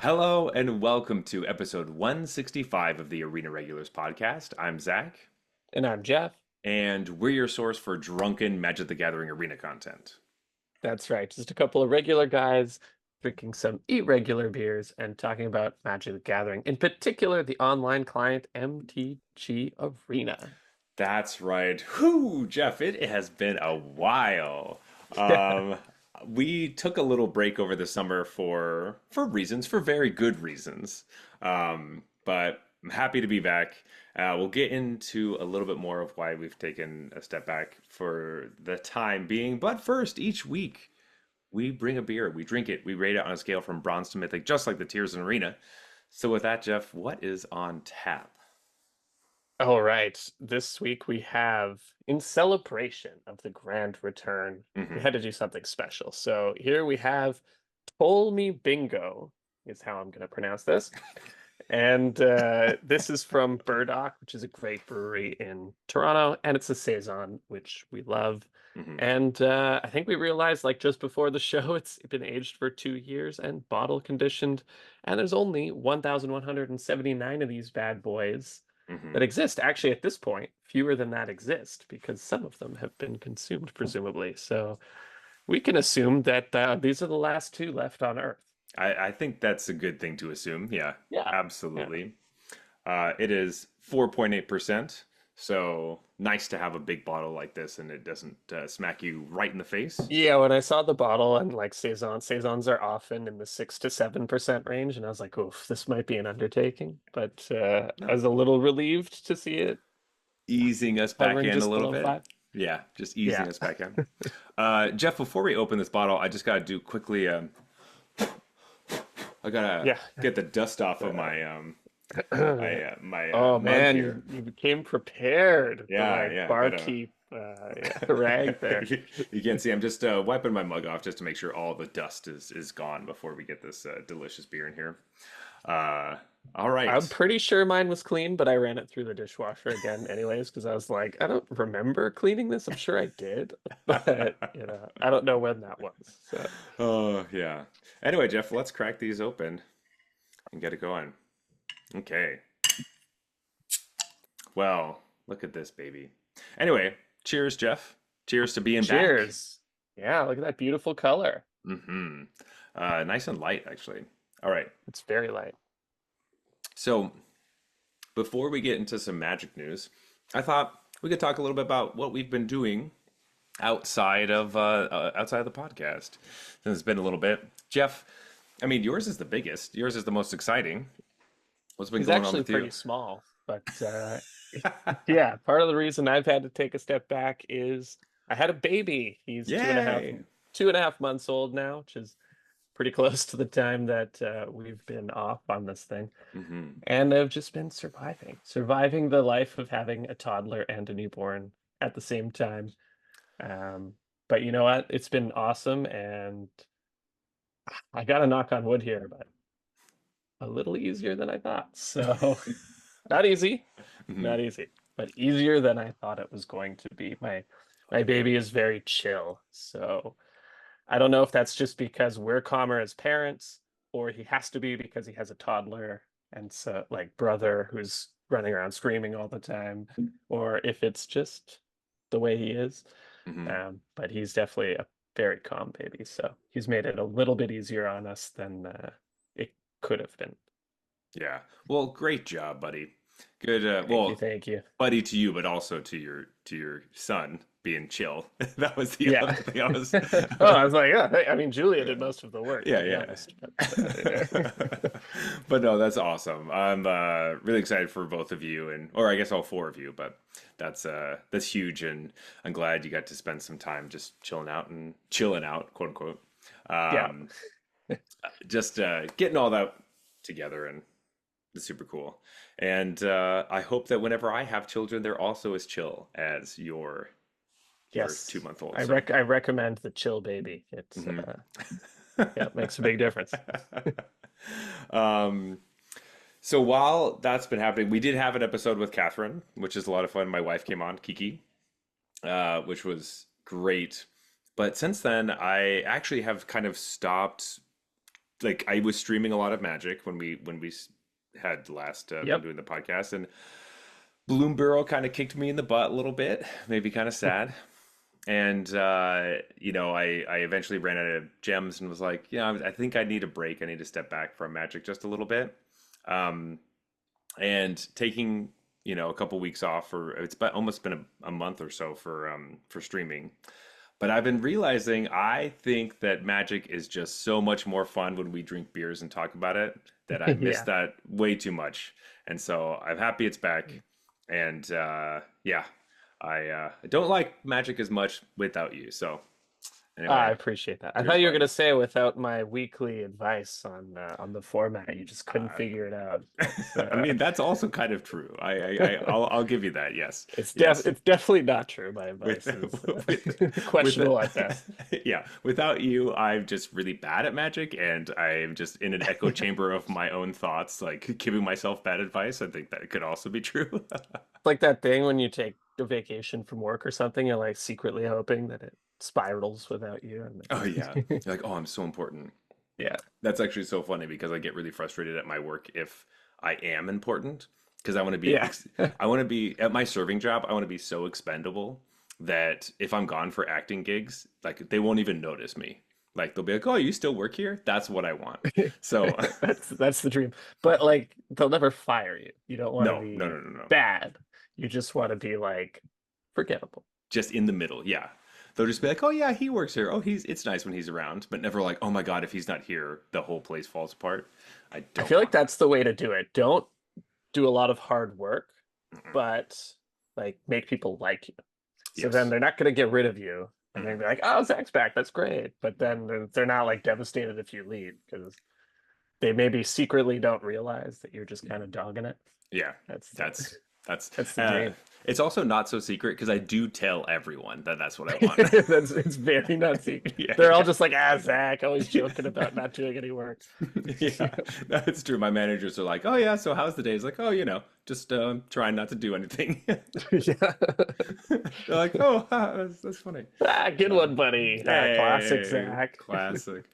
Hello and welcome to episode 165 of the Arena Regulars podcast. I'm Zach, And I'm Jeff. and we're your source for drunken Magic the Gathering arena content. That's right. Just a couple of regular guys drinking some irregular beers and talking about Magic the Gathering, in particular the online client MTG Arena. That's right. Whoo, Jeff, it has been a while. Yeah. Um, we took a little break over the summer for reasons, for very good reasons. But I'm happy to be back. We'll get into a little bit more of why we've taken a step back for the time being. But first, each week we bring a beer, we drink it, we rate it on a scale from bronze to mythic, just like the tiers in Arena. So with that, Jeff, what is on tap? All right. This week we have, in celebration of the grand return, we Hmm. had to do something special. So here we have Toll Me Bingo, is how I'm going to pronounce this. And this is from Burdock, which is a great brewery in Toronto, and it's a saison, which we love. Hmm. And I think we realized, like just before the show, it's been aged for 2 years and bottle conditioned, and there's only 1,179 of these bad boys that Hmm. exist. Actually, at this point, fewer than that exist because some of them have been consumed, presumably. So we can assume that these are the last two left on Earth. I think that's a good thing to assume. Yeah, Yeah. Yeah. absolutely. It is 4.8%. So nice to have a big bottle like this and it doesn't smack you right in the face. Yeah, when I saw the bottle and like saisons are often in the 6 to 7% range, and I was like, "Oof, this might be an undertaking." But I No. was a little relieved to see it Easing us back hovering in a just little below bit. 5. Yeah, just easing Yeah, us back in. Jeff, before we open this bottle, I just got to do quickly. I gotta yeah. get the dust off of Uh, my oh mug man, here. you became prepared. The Yeah, like yeah, gotta. barkeep, yeah, rag there. You can't see. I'm just wiping my mug off just to make sure all the dust is gone before we get this delicious beer in here. Uh, all I'm right. pretty sure mine was clean, but I ran it through the dishwasher again anyways because I was like, I don't remember cleaning this. I'm sure I did, but I don't know when that was. So. Oh yeah. Anyway, Jeff, let's crack these open and get it going. Okay. Well, look at this baby. Anyway, cheers, Jeff. Cheers to being back. Cheers. Yeah, look at that beautiful color. Mm-hmm. Nice and light, actually. All right. It's very light. So before we get into some magic news, I thought we could talk a little bit about what we've been doing outside of the podcast. Since it's been a little bit, Jeff. I mean, yours is the biggest. Yours is the most exciting. What's been He's going on actually with you? pretty small, but yeah, part of the reason I've had to take a step back is I had a baby. He's Yay! 2.5 months old now, which is pretty close to the time that we've been off on this thing. Hmm. And I've just been surviving the life of having a toddler and a newborn at the same time. Um, but you know what? It's been awesome, and I got to knock on wood here, but a little easier than I thought. So not easy, Hmm. not easy, but easier than I thought it was going to be. My Oh, good. baby is very chill, so I don't know if that's just because we're calmer as parents, or he has to be because he has a toddler and so like brother who's running around screaming all the time, or if it's just the way he is. Hmm. But he's definitely a very calm baby, so he's made it a little bit easier on us than it could have been. Yeah. Well, great job, buddy. Good. Thank you, Well, thank you. buddy to you, but also to your son being chill. That was the Yeah. other thing I was. Oh, I was like, yeah. I mean, Julia did most of the work, to Yeah, be yeah. honest. But But no, that's awesome. I'm really excited for both of you, and or I guess all four of you. But that's huge, and I'm glad you got to spend some time just chilling out, quote unquote. yeah. Um, just getting all that together, and it's super cool. And I hope that whenever I have children, they're also as chill as your two Yes. month old. I recommend the chill baby. It's Mhm. yeah, it makes a big difference. um, so while that's been happening, we did have an episode with Catherine, which is a lot of fun. My wife came on, Kiki, which was great. But since then, I actually have kind of stopped like I was streaming a lot of Magic when we had last been Yep. doing the podcast, and Bloomburrow kind of kicked me in the butt a little bit, maybe kind of sad. And you know, I eventually ran out of gems and was like, yeah, I think I need a break. I need to step back from Magic just a little bit. Um, and taking a couple weeks off, or it's been, almost been a month or so for streaming. But I've been realizing I think that Magic is just so much more fun when we drink beers and talk about it that I miss Yeah. that way too much. And so I'm happy it's back. And yeah, I don't like Magic as much without you. So I anyway, appreciate that. I thought here's you were why. gonna say without my weekly advice on the format, you just couldn't Uh, figure it out. But I mean, that's also kind of true. I'll give you that. Yes, yes. it's definitely not true. My With advice is with with questionable at best. yeah, without you, I'm just really bad at Magic, and I'm just in an echo chamber of my own thoughts, like giving myself bad advice. I think that could also be true. It's like that thing when you take a vacation from work or something, you're like secretly hoping that it spirals without you. Oh yeah, And you're like, oh, I'm so important. yeah, That's actually so funny because I get really frustrated at my work if I am important because yeah, I want to be at my serving job. I want to be so expendable that if I'm gone for acting gigs, like they won't even notice me. Like they'll be like, "Oh, you still work here?" That's what I want. So that's the dream. But like, they'll never fire you. You don't want to no, no, be no, no, no. bad. You just want to be like forgettable. Just in the middle. Yeah. They'll just be like, "Oh yeah, he works here. Oh, he's it's nice when he's around," but never like, "Oh my God, if he's not here, the whole place falls apart." I I don't feel like want that. that's the way to do it. Don't do a lot of hard work, Mm-mm. but like make people like you. So then Yes. they're not going to get rid of you, and then Mhm. be like, "Oh, Zach's back. That's great." But then they're not like devastated if you leave because they maybe secretly don't realize that you're just kind of dogging it. Yeah, That's the that's that's that's the dream. it's also not so secret because I do tell everyone that that's what I want. It's very not secret. Yeah, They're all yeah. just like, ah, Zach, always joking about not doing any work. Yeah, that's true. My managers are like, "Oh yeah, so how's the day?" It's like, "Oh, just trying not to do anything." Yeah. They're like, "Oh, that's funny." Ah, good Uh, one, buddy. Classic Hey, Zach. classic.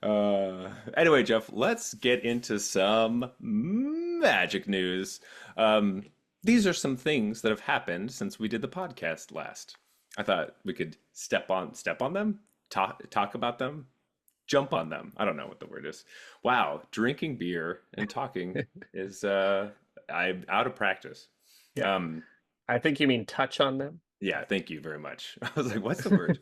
Anyway, Jeff, let's get into some magic news. Um, these are some things that have happened since we did the podcast last. I thought we could step on them, talk about them, jump on them. I don't know what the word is. Wow, drinking beer and talking is I'm out of practice. Yeah. Um, I think you mean touch on them. yeah, thank you very much. I was like, what's the word?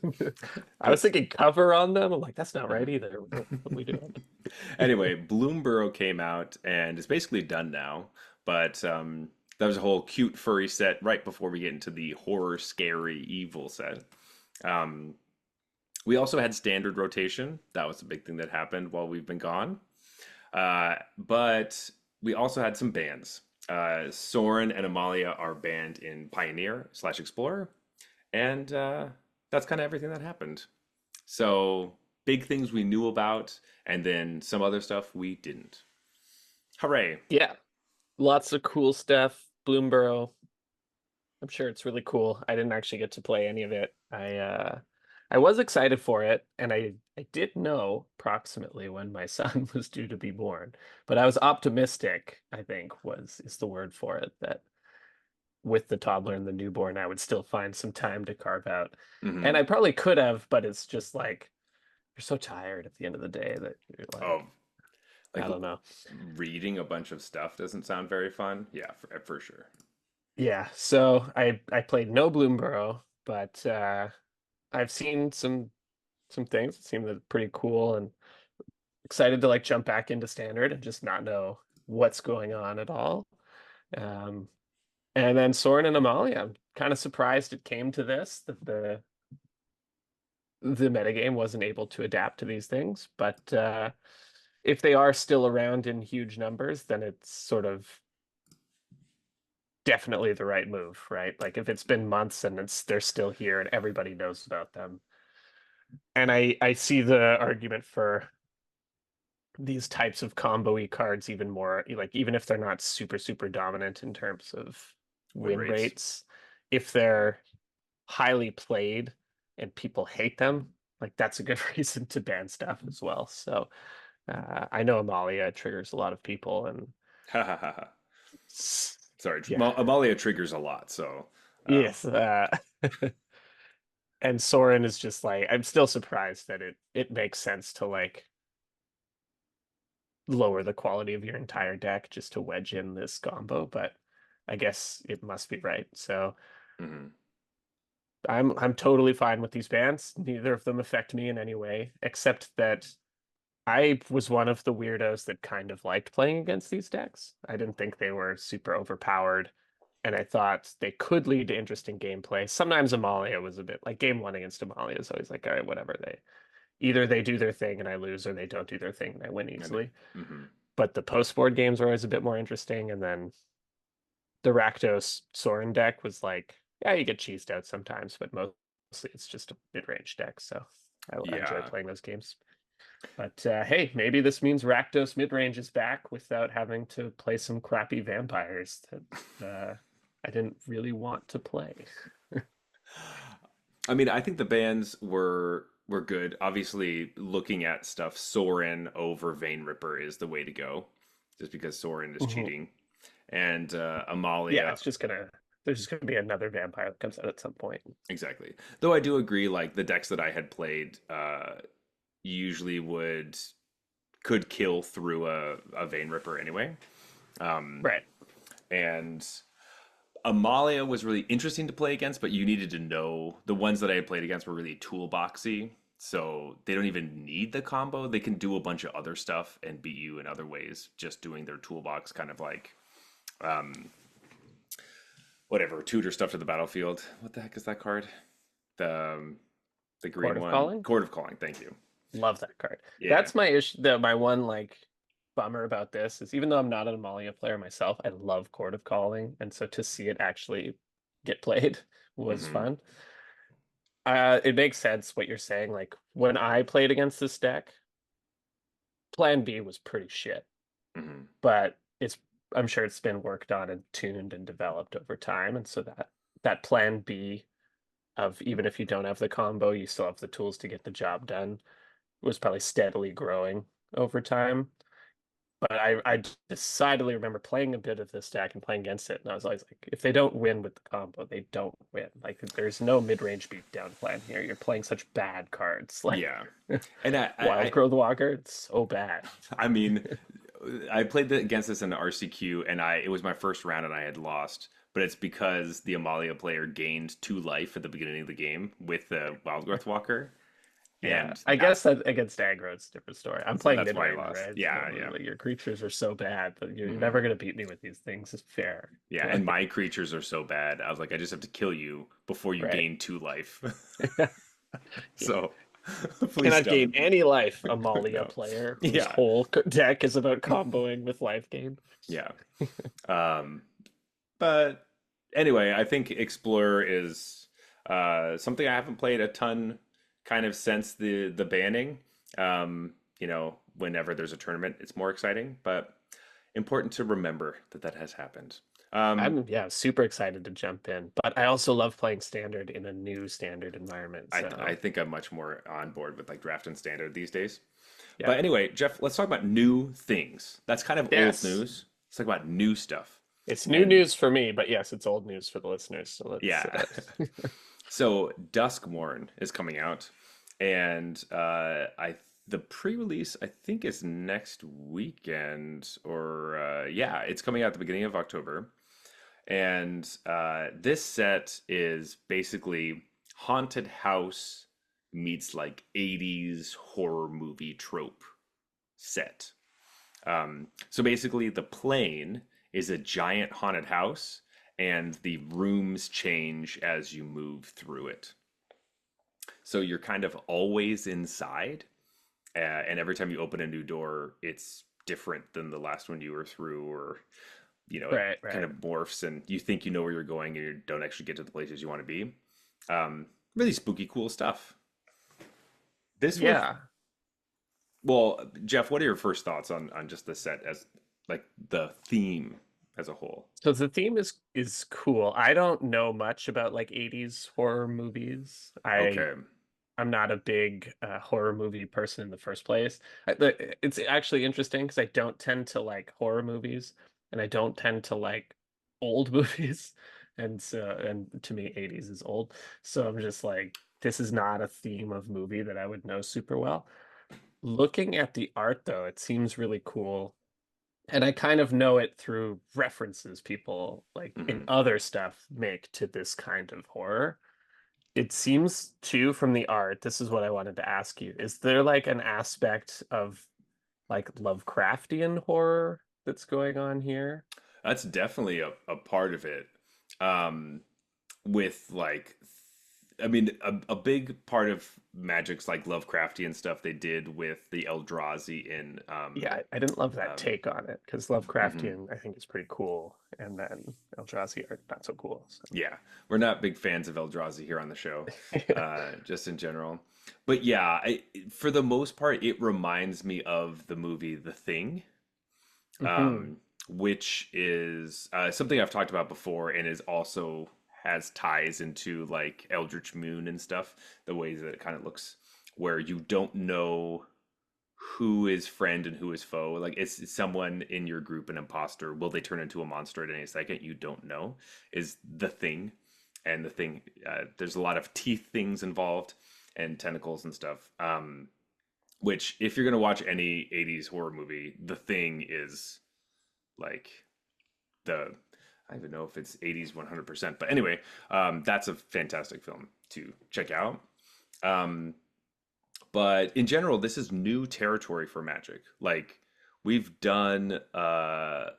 I was thinking cover on them. I'm like, that's not right Mhm. either. What are we doing? Anyway, Bloomburrow came out and it's basically done now. But that was a whole cute furry set right before we get into the horror, scary, evil set. Um, we also had standard rotation. That was a big thing that happened while we've been gone. But we also had some bans. Soren and Amalia are banned in Pioneer slash Explorer. And that's kind of everything that happened. So big things we knew about, and then some other stuff we didn't. Hooray! Yeah. Lots of cool stuff. Bloomborough. I'm sure it's really cool. I didn't actually get to play any of it. I was excited for it, and I did know approximately when my son was due to be born. But I was optimistic, I think was is the word for it, that with the toddler and the newborn, I would still find some time to carve out. And Hmm. I probably could have, but it's just like you're so tired at the end of the day that you're Oh, like, like I don't know. reading a bunch of stuff doesn't sound very fun. Yeah, for sure. Yeah, so I played no Bloomborough, but I've seen some things that seem pretty cool and excited to like jump back into standard and just not know what's going on at all. Um, and then Soren and Amalia, I'm kind of surprised it came to this, that the metagame wasn't able to adapt to these things. But if they are still around in huge numbers, then it's sort of definitely the right move, right? Like if it's been months and they're still here and everybody knows about them. And I see the argument for these types of combo-y cards even more, like even if they're not super dominant in terms of Win win rates. rates, if they're highly played and people hate them, like that's a good reason to ban stuff as well. So I know Amalia triggers a lot of people, and Ha ha ha ha. Sorry, yeah, Amalia triggers a lot, so um, yes. And Soren is just like I'm still surprised that it makes sense to like lower the quality of your entire deck just to wedge in this combo, but I guess it must be right. So mhm. I'm totally fine with these bans. Neither of them affect me in any way, except that I was one of the weirdos that kind of liked playing against these decks. I didn't think they were super overpowered, and I thought they could lead to interesting gameplay. Sometimes Amalia was a bit like game one against Amalia is always like, all right, whatever. They either they do their thing and I lose, or they don't do their thing and I win And easily. mhm. But the post board games were always a bit more interesting, and then the Rakdos Sorin deck was like, yeah, you get cheesed out sometimes, but mostly it's just a mid-range deck. So I enjoy Yeah. playing those games. But hey, maybe this means Rakdos mid-range is back without having to play some crappy vampires that I didn't really want to play. I mean, I think the bans were good. Obviously, looking at stuff, Sorin over Vein Ripper is the way to go, just because Sorin is Mhm. cheating, and Yeah, Amalia. it's just gonna there's just gonna be another vampire that comes out at some point. Exactly. Though I do agree, like the decks that I had played, usually would could kill through a Vein Ripper anyway. Um, Right. and Amalia was really interesting to play against, but you needed to know the ones that I had played against were really toolboxy. So they don't even need the combo. They can do a bunch of other stuff and beat you in other ways, just doing their toolbox kind of like whatever, tutor stuff to the battlefield. What the heck is that card? The um, the Court green of one. Calling. Court of Calling, thank you. Love that card. Yeah. That's my issue. My one like bummer about this is even though I'm not an Amalia player myself, I love Court of Calling, and so to see it actually get played was Hmm. fun. It makes sense what you're saying. Like when I played against this deck, Plan B was pretty shit, Hmm. but I'm sure it's been worked on and tuned and developed over time, and so that Plan B of even if you don't have the combo, you still have the tools to get the job done was probably steadily growing over time. But I decidedly remember playing a bit of this deck and playing against it, and I was always like, if they don't win with the combo, they don't win. Like there's no mid-range beatdown plan here. You're playing such bad cards, like Yeah. And Wild Growth Walker. It's so bad. I mean, I played against this in the RCQ, and it was my first round, and I had lost. But it's because the Amalia player gained 2 life at the beginning of the game with the Wildgrowth Walker, Yeah, and I guess that against aggro, it's a different story. I'm playing that's why I mid-range, lost. right? Yeah, So yeah, like, your creatures are so bad that you're hmm never gonna beat me with these things. It's fair. yeah. And my creatures are so bad. I was like, I just have to kill you before you Right. gain 2 life. Yeah. So please Cannot gain don't. any life, Amalia No. player whose Yeah, whole deck is about comboing with life gain. yeah. Um, but anyway, I think Explorer is something I haven't played a ton kind of since the banning. Whenever there's a tournament, it's more exciting, but important to remember that that has happened. Um, I'm yeah, super excited to jump in, but I also love playing standard in a new standard environment. I So think I'm much more on board with like draft and standard these days. yeah. But anyway, Jeff, let's talk about new things. That's kind of old Yes. news. Let's talk about new stuff. It's new And news for me, but yes, it's old news for the listeners. So let's yeah, so Duskmourn is coming out, and I the pre-release I think is next weekend, or yeah, it's coming out at the beginning of October. And this set is basically haunted house meets like 80s horror movie trope set. So basically, the plane is a giant haunted house, and the rooms change as you move through it. So you're kind of always inside, and every time you open a new door, it's different than the last one you were through, or it right, kind right. of morphs, and you think you know where you're going, and you don't actually get to the places you want to be. Really spooky, cool stuff. This was Yeah. Well, Jeff, what are your first thoughts on just the set as like the theme as a whole? So the theme is cool. I don't know much about like 80s horror movies. I Okay. I'm not a big horror movie person in the first place. It's actually interesting because I don't tend to like horror movies, and I don't tend to like old movies, and to me, 80s is old. So I'm just like, this is not a theme of movie that I would know super well. Looking at the art, though, it seems really cool. And I kind of know it through references people like in Hmm. other stuff make to this kind of horror. It seems too from the art, this is what I wanted to ask you. Is there like an aspect of like Lovecraftian horror that's going on here? That's definitely a part of it. Um, with like I mean a big part of Magic's like Lovecraftian stuff they did with the Eldrazi in Yeah, I didn't love that um take on it because mhm. Lovecraftian I think is pretty cool, and then Eldrazi art not so cool. So Yeah, we're not big fans of Eldrazi here on the show, just in general. But yeah, for the most part, it reminds me of the movie The Thing, hmm. um, which is something I've talked about before, and is also has ties into like Eldritch Moon and stuff. The ways that it kind of looks, where you don't know who is friend and who is foe. Like it's someone in your group, an imposter. Will they turn into a monster at any second? You don't know. Is the thing, and the thing. There's a lot of teeth things involved and tentacles and stuff. Which, if you're gonna watch any '80s horror movie, the thing is like the. I don't even know if it's '80s 100%, but anyway, that's a fantastic film to check out. Um, but in general, this is new territory for Magic. Like we've done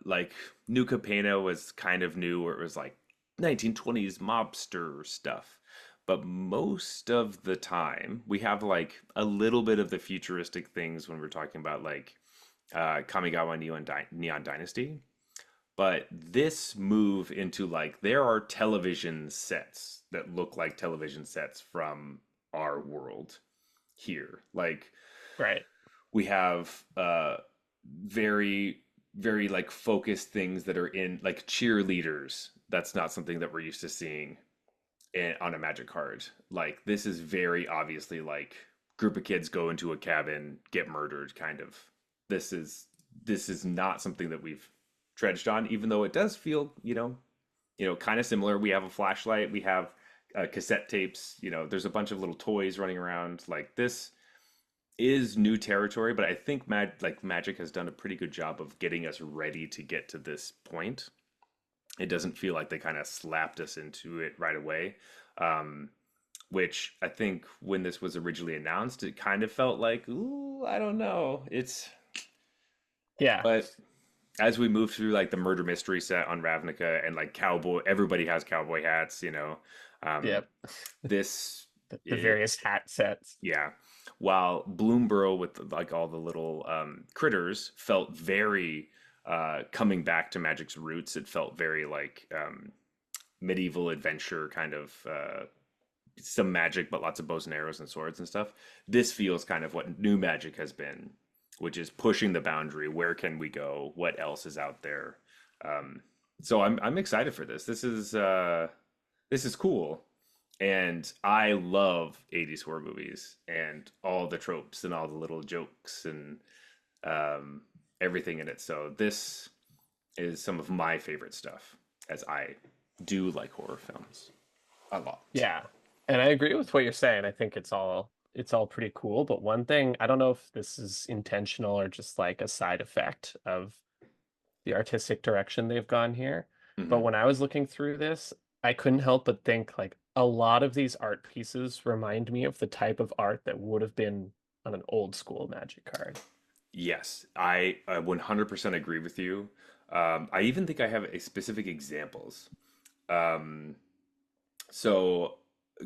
like New Capena was kind of new, where it was like 1920s mobster stuff. But most of the time we have like a little bit of the futuristic things when we're talking about like Kamigawa Neon Dynasty. But this move into like there are television sets that look like television sets from our world here. Like Right. we have very very like focused things that are in like cheerleaders. That's not something that we're used to seeing on a Magic card. Like this is very obviously like group of kids go into a cabin, get murdered kind of. This is not something that we've trudged on, even though it does feel, kind of similar. We have a flashlight, we have cassette tapes, there's a bunch of little toys running around. Like this is new territory, but I think Magic has done a pretty good job of getting us ready to get to this point. It doesn't feel like they kind of slapped us into it right away. Um, which I think when this was originally announced, it kind of felt like, ooh, I don't know. Yeah. But as we move through like the murder mystery set on Ravnica and like cowboy, everybody has cowboy hats. Um, Yep. this, The various hat sets. Yeah. While Bloomborough with like all the little critters felt very coming back to Magic's roots. It felt very like medieval adventure kind of some magic, but lots of bows and arrows and swords and stuff. This feels kind of what new Magic has been, which is pushing the boundary. Where can we go? What else is out there? Um, so I'm excited for this. This is cool. And I love 80s horror movies and all the tropes and all the little jokes and um, everything in it. So this is some of my favorite stuff, as I do like horror films a lot. Yeah. And I agree with what you're saying. I think it's all pretty cool, but one thing, I don't know if this is intentional or just like a side effect of the artistic direction they've gone here. But Hmm. when I was looking through this, I couldn't help but think like a lot of these art pieces remind me of the type of art that would have been on an old school Magic card. Yes, I 100% agree with you. I even think I have a specific examples. Um, So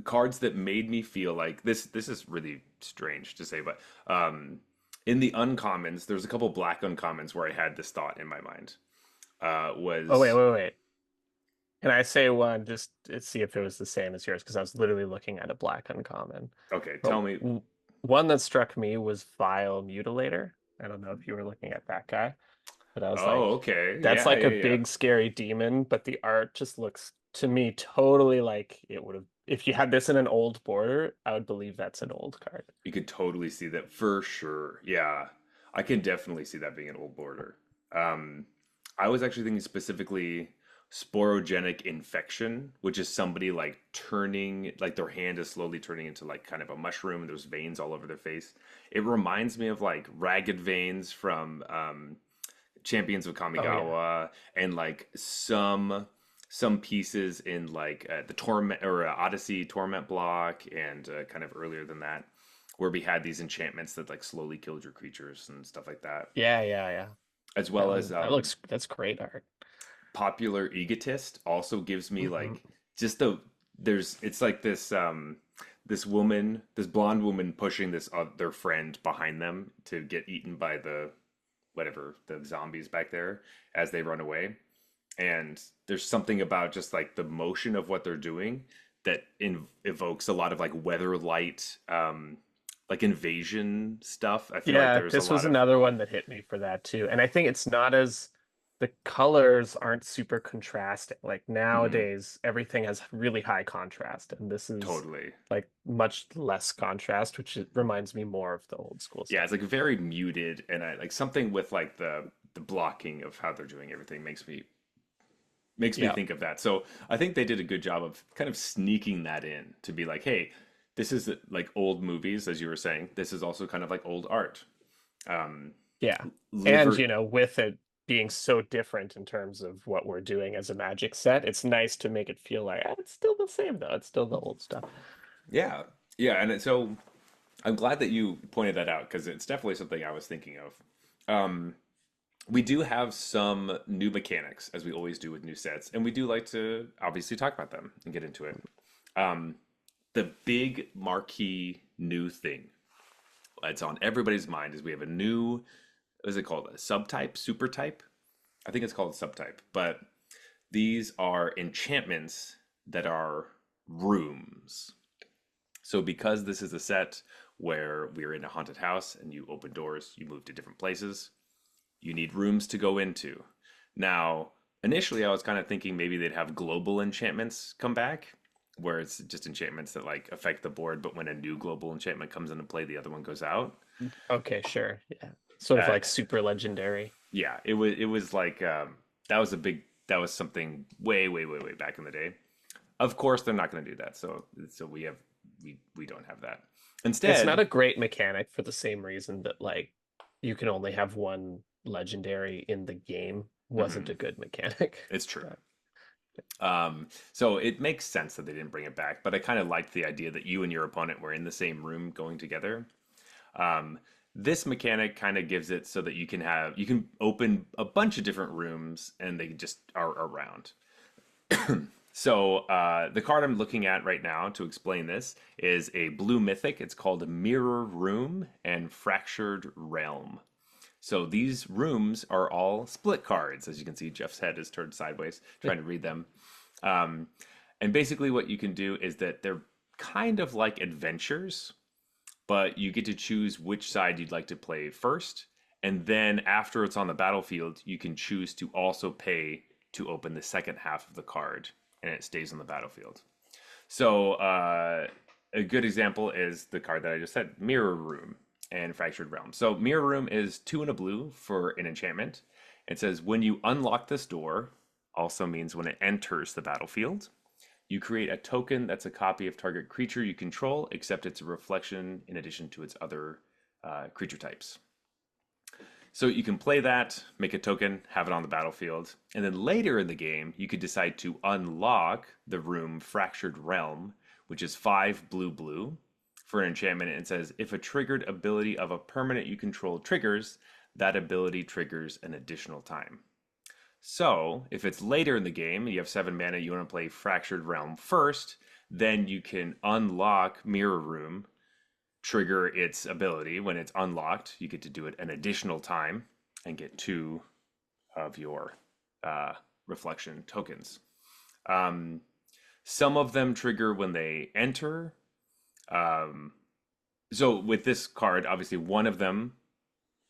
cards that made me feel like this is really strange to say, but in the uncommons, there's a couple black uncommons where I had this thought in my mind. Oh, wait, Was wait, wait. Can I say one just to see if it was the same as yours? Because I was literally looking at a black uncommon. okay, But tell me. one that struck me was Vile Mutilator. I don't know if you were looking at that guy, but I was Oh, like, okay. that's Yeah, like a yeah, yeah. big scary demon, but the art just looks to me totally like it would have. if you had this in an old border, I would believe that's an old card. You could totally see that for sure. Yeah, I can definitely see that being an old border. Um, I was actually thinking specifically sporogenic infection, which is somebody like turning, like their hand is slowly turning into like kind of a mushroom and there's veins all over their face. It reminds me of like ragged veins from Champions of Oh yeah. Kamigawa and like some pieces in like the Torment or Odyssey Torment block and kind of earlier than that where we had these enchantments that like slowly killed your creatures and stuff like that, Yeah, yeah, yeah. as That well as one that's great art. Popular Egotist also gives me Hmm. like just the there's it's like this woman, this blonde woman pushing this their friend behind them to get eaten by the whatever the zombies back there as they run away. And there's something about just like the motion of what they're doing that evokes a lot of like weather light, like invasion stuff. I feel like Yeah, there's a this lot was of another one that hit me for that too. And I think it's not as the colors aren't super contrasting. Like mhm, nowadays, everything has really high contrast, and this is totally. like much less contrast, which reminds me more of the old school Yeah, stuff. it's like very muted, and I like something with like the blocking of how they're doing everything makes me Yeah. think of that. So I think they did a good job of kind of sneaking that in to be like, hey, this is like old movies, as you were saying. This is also kind of like old art. Um, Yeah. And, liver with it being so different in terms of what we're doing as a Magic set, it's nice to make it feel like it's still the same though. It's still the old stuff. Yeah, yeah, and so I'm glad that you pointed that out because it's definitely something I was thinking of. Um, we do have some new mechanics, as we always do with new sets, and we do like to obviously talk about them and get into it. Um, the big marquee new thing that's on everybody's mind is we have a new, what is it called? A subtype, super type? I think it's called subtype, but these are enchantments that are rooms. So because this is a set where we're in a haunted house and you open doors, you move to different places, you need rooms to go into. Now, initially I was kind of thinking maybe they'd have global enchantments come back, where it's just enchantments that like affect the board, but when a new global enchantment comes into play, the other one goes out. Okay, sure. Yeah. Sort of Uh, like super legendary. yeah, it was like that was something way back in the day. Of course, they're not going to do that, so we don't have that. It's not Instead, a great mechanic for the same reason that like you can only have one legendary in the game wasn't a mhm, good mechanic. it's true. But So it makes sense that they didn't bring it back, but I kind of liked the idea that you and your opponent were in the same room going together. Um, this mechanic kind of gives it so that you can open a bunch of different rooms and they just are around. So the card I'm looking at right now to explain this is a blue mythic. It's called Mirror Room and Fractured Realm. So these rooms are all split cards. As you can see, Jeff's head is turned sideways, trying to read them. Um, and basically, what you can do is that they're kind of like adventures, but you get to choose which side you'd like to play first. And then after it's on the battlefield, you can choose to also pay to open the second half of the card, and it stays on the battlefield. So a good example is the card that I just said, Mirror Room and Fractured Realm. So Mirror Room is 2 and a blue for an enchantment. It says when you unlock this door, also means when it enters the battlefield, you create a token that's a copy of target creature you control, except it's a reflection in addition to its other creature types. So you can play that, make a token, have it on the battlefield, and then later in the game, you could decide to unlock the room Fractured Realm, which is 5 blue for an enchantment. And it says if a triggered ability of a permanent you control triggers, that ability triggers an additional time. So if it's later in the game, you have 7 mana, you want to play Fractured Realm first, then you can unlock Mirror Room, trigger its ability. When it's unlocked, you get to do it an additional time and get 2 of your uh, reflection tokens. Um, some of them trigger when they enter. Um, so with this card, obviously one of them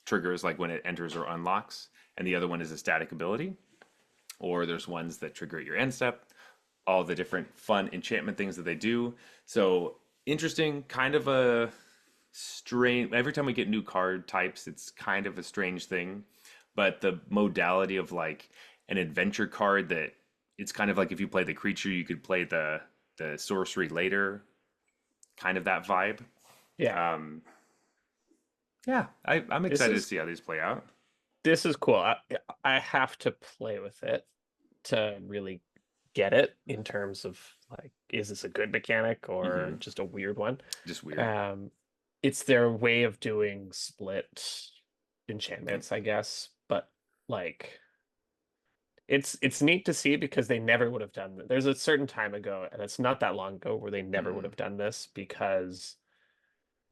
triggers like when it enters or unlocks, and the other one is a static ability. Or there's ones that trigger at your end step. all the different fun enchantment things that they do. So interesting, kind of a strange. Every time we get new card types, it's kind of a strange thing. But the modality of like an adventure card that it's kind of like if you play the creature, you could play the sorcery later, kind of that vibe. Yeah. Um, yeah, I'm This excited to is see how these play out. this is cool. I have to play with it to really get it in terms of like, is this a good mechanic or Hmm. just a weird one? Just weird. Um, it's their way of doing split And enchantments, I guess. But like, it's neat to see because they never would have done that. There's a certain time ago, and it's not that long ago, where they never would mhm, have done this because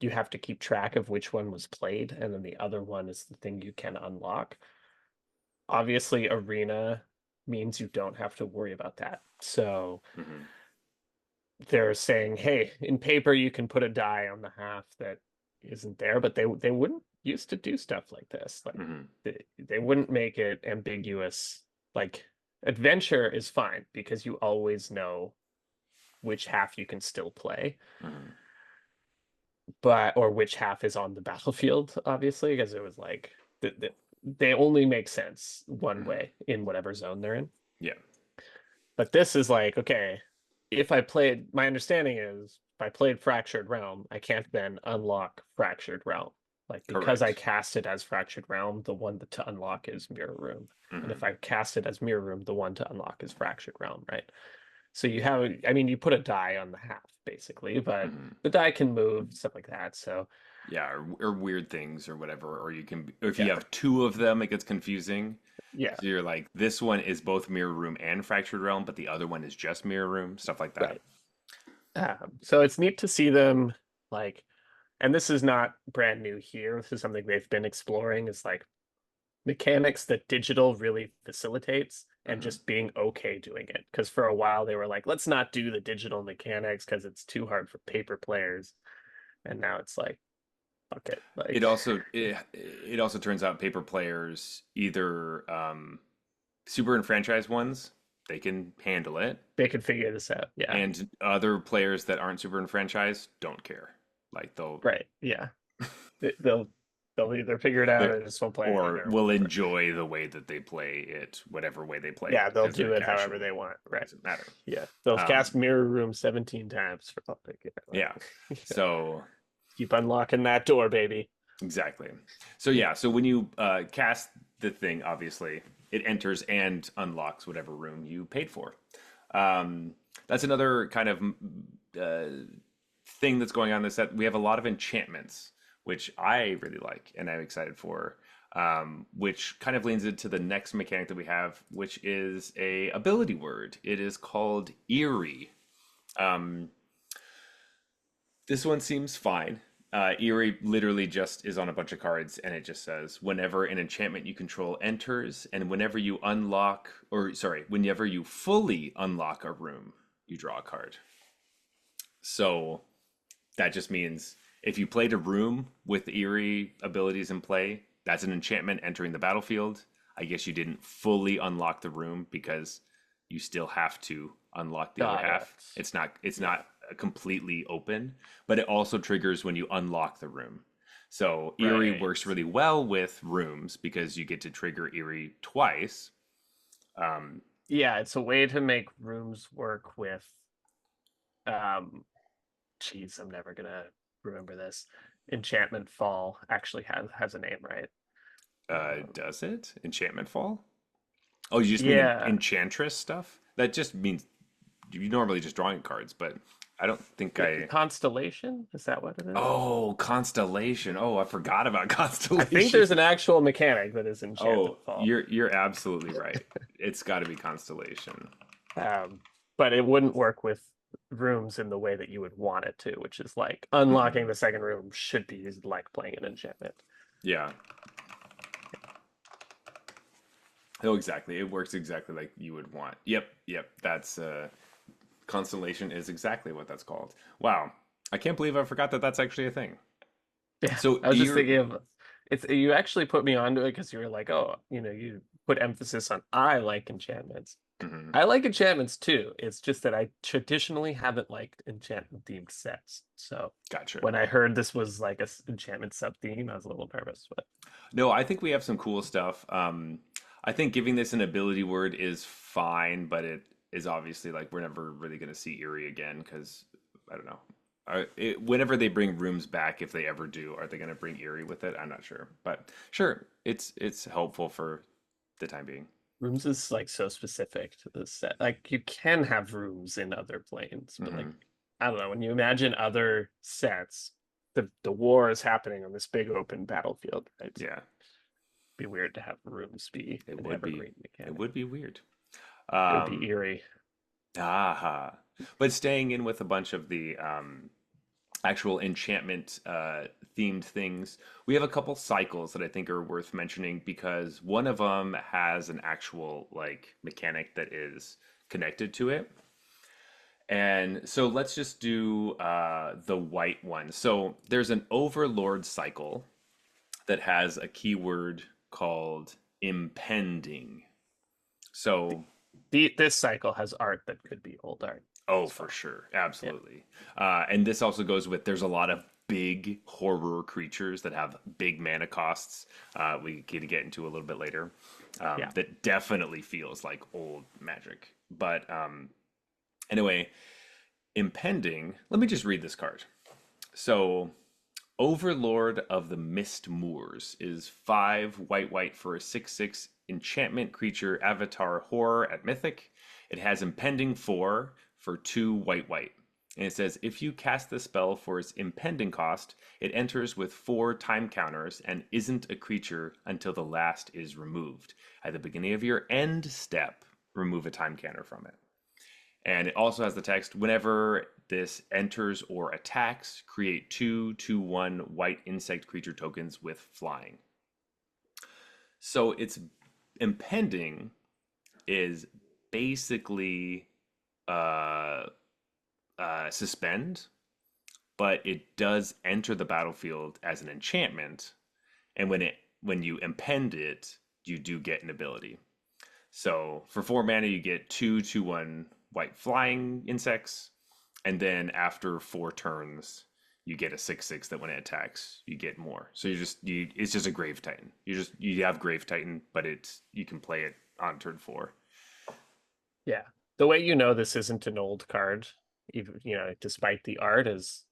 you have to keep track of which one was played, and then the other one is the thing you can unlock. Obviously, arena means you don't have to worry about that. So mhm, they're saying, hey, in paper you can put a die on the half that isn't there, but they wouldn't used to do stuff like this. Like mhm, they wouldn't make it ambiguous. Like adventure is fine because you always know which half you can still play, mhm, but or which half is on the battlefield, obviously, because it was like they only make sense one mhm. way in whatever zone they're in. Yeah, But this is like, okay, if I played, my understanding is if I played Fractured Realm, I can't then unlock Fractured Realm. Like because I correct. cast it as Fractured Realm, the one to unlock is Mirror Room. And if Mhm, I cast it as Mirror Room, the one to unlock is Fractured Realm, right? So you have, I mean, you put a die on the half basically, but mhm. the die can move, stuff like that. So Yeah, or weird things or whatever, or you can, or if you yeah, have two of them, it gets confusing. yeah, So you're like, this one is both Mirror Room and Fractured Realm, but the other one is just Mirror Room, stuff like that. right. So it's neat to see them like, and this is not brand new here. This is something they've been exploring. Is like mechanics that digital really facilitates and Hmm. just being okay doing it. Because for a while they were like, let's not do the digital mechanics because it's too hard for paper players. And now it's like, fuck it. It Like also it also turns out paper players either super enfranchised ones, they can handle it, they can figure this out. Yeah. and other players that aren't super enfranchised don't care. Like Right. Yeah. They'll they'll either figure it out they or just won't play anything or or will whatever. enjoy the way that they play it, whatever way they play Yeah, it, they'll because they're do it however casual. they want. Right. Doesn't matter. Yeah. They'll cast Um, Mirror Room 17 times for like, yeah. like So keep unlocking that door, baby. exactly. So yeah. So when you cast the thing, obviously it enters and unlocks whatever room you paid for. Um, that's another kind of thing that's going on in this set. We have a lot of enchantments, which I really like and I'm excited for. Which kind of leans into the next mechanic that we have, which is a ability word. It is called eerie. Um, this one seems fine. Eerie literally just is on a bunch of cards, and it just says whenever an enchantment you control enters, and whenever you unlock, or sorry, whenever you fully unlock a room, you draw a card. So that just means if you played a room with eerie abilities in play, that's an enchantment entering the battlefield. I guess you didn't fully unlock the room because you still have to unlock the other Got it. half. It's Yeah. not completely open, but it also triggers when you unlock the room. So eerie Right. works really well with rooms because you get to trigger eerie twice. Um, Yeah, it's a way to make rooms work with um geez, I'm never gonna remember this. Enchantment Fall actually has a name, right? does it? Enchantment Fall? Oh, you just mean Yeah. enchantress stuff? That just means you normally just drawing cards, but I don't think I. Constellation? Is that what it is? Oh, Constellation. Oh, I forgot about I think there's Constellation. an actual mechanic that is Enchantment Oh, Fall. you're absolutely right. It's got to be Constellation. Um, but it wouldn't work with rooms in the way that you would want it to, which is like unlocking Hmm. the second room should be like playing an enchantment. Yeah. Oh, exactly. It works exactly like you would want. Yep, yep. That's Constellation is exactly what that's called. Wow, I can't believe I forgot that that's actually a thing. Yeah, So I was just ear. thinking of it's you actually put me onto it because you were like, oh, you put emphasis on I like enchantments. Hmm. I like enchantments too. It's just that I traditionally haven't liked enchantment themed sets. So Gotcha. when I heard this was like a enchantment sub theme, I was a little nervous. But No, I think we have some cool stuff. I think giving this an ability word is fine, but it is obviously like we're never really going to see Eerie again because I don't know. Whenever they bring rooms back, if they ever do, are they going to bring Eerie with it? I'm not sure, but sure, it's helpful for the time being. rooms is like so specific to this set. Like you can have rooms in other planes, but like Hmm. I don't know, when you imagine other sets, the war is happening on this big open battlefield, right? It'd Yeah, be weird to have rooms be it an would be. evergreen It mechanic. would be weird. It would be Um, eerie. aha. But staying in with a bunch of the actual enchantment themed things, we have a couple cycles that I think are worth mentioning because one of them has an actual like mechanic that is connected to it. And so let's just do the white one. So there's an overlord cycle that has a keyword called impending. So, This cycle has art that could be old art oh, as for well. sure. Yeah. Absolutely. And this also goes with there's a lot of big horror creatures that have big mana costs. We can get into a little bit later. Yeah. That definitely feels like old magic. But anyway, impending, let me just read this card. So, Overlord of the Mist Moors is 5 white for a 6/6 enchantment creature avatar horror at Mythic. It has impending 4 for 2 white. And it says if you cast the spell for its impending cost, it enters with 4 time counters and isn't a creature until the last is removed. At the beginning of your end step, remove a time counter from it. And it also has the text whenever this enters or attacks, create 2/2/1 white insect creature tokens with flying. So its impending is basically uh, suspend, but it does enter the battlefield as an enchantment. And when you impend it, you do get an ability. So for 4 mana, you get 2/2/1 white flying insects, and then after 4 turns, you get a 6/6 that when it attacks, you get more. So it's just a Grave Titan. You have Grave Titan, but you can play it on turn 4. Yeah. The way you know this isn't an old card, even despite the art, is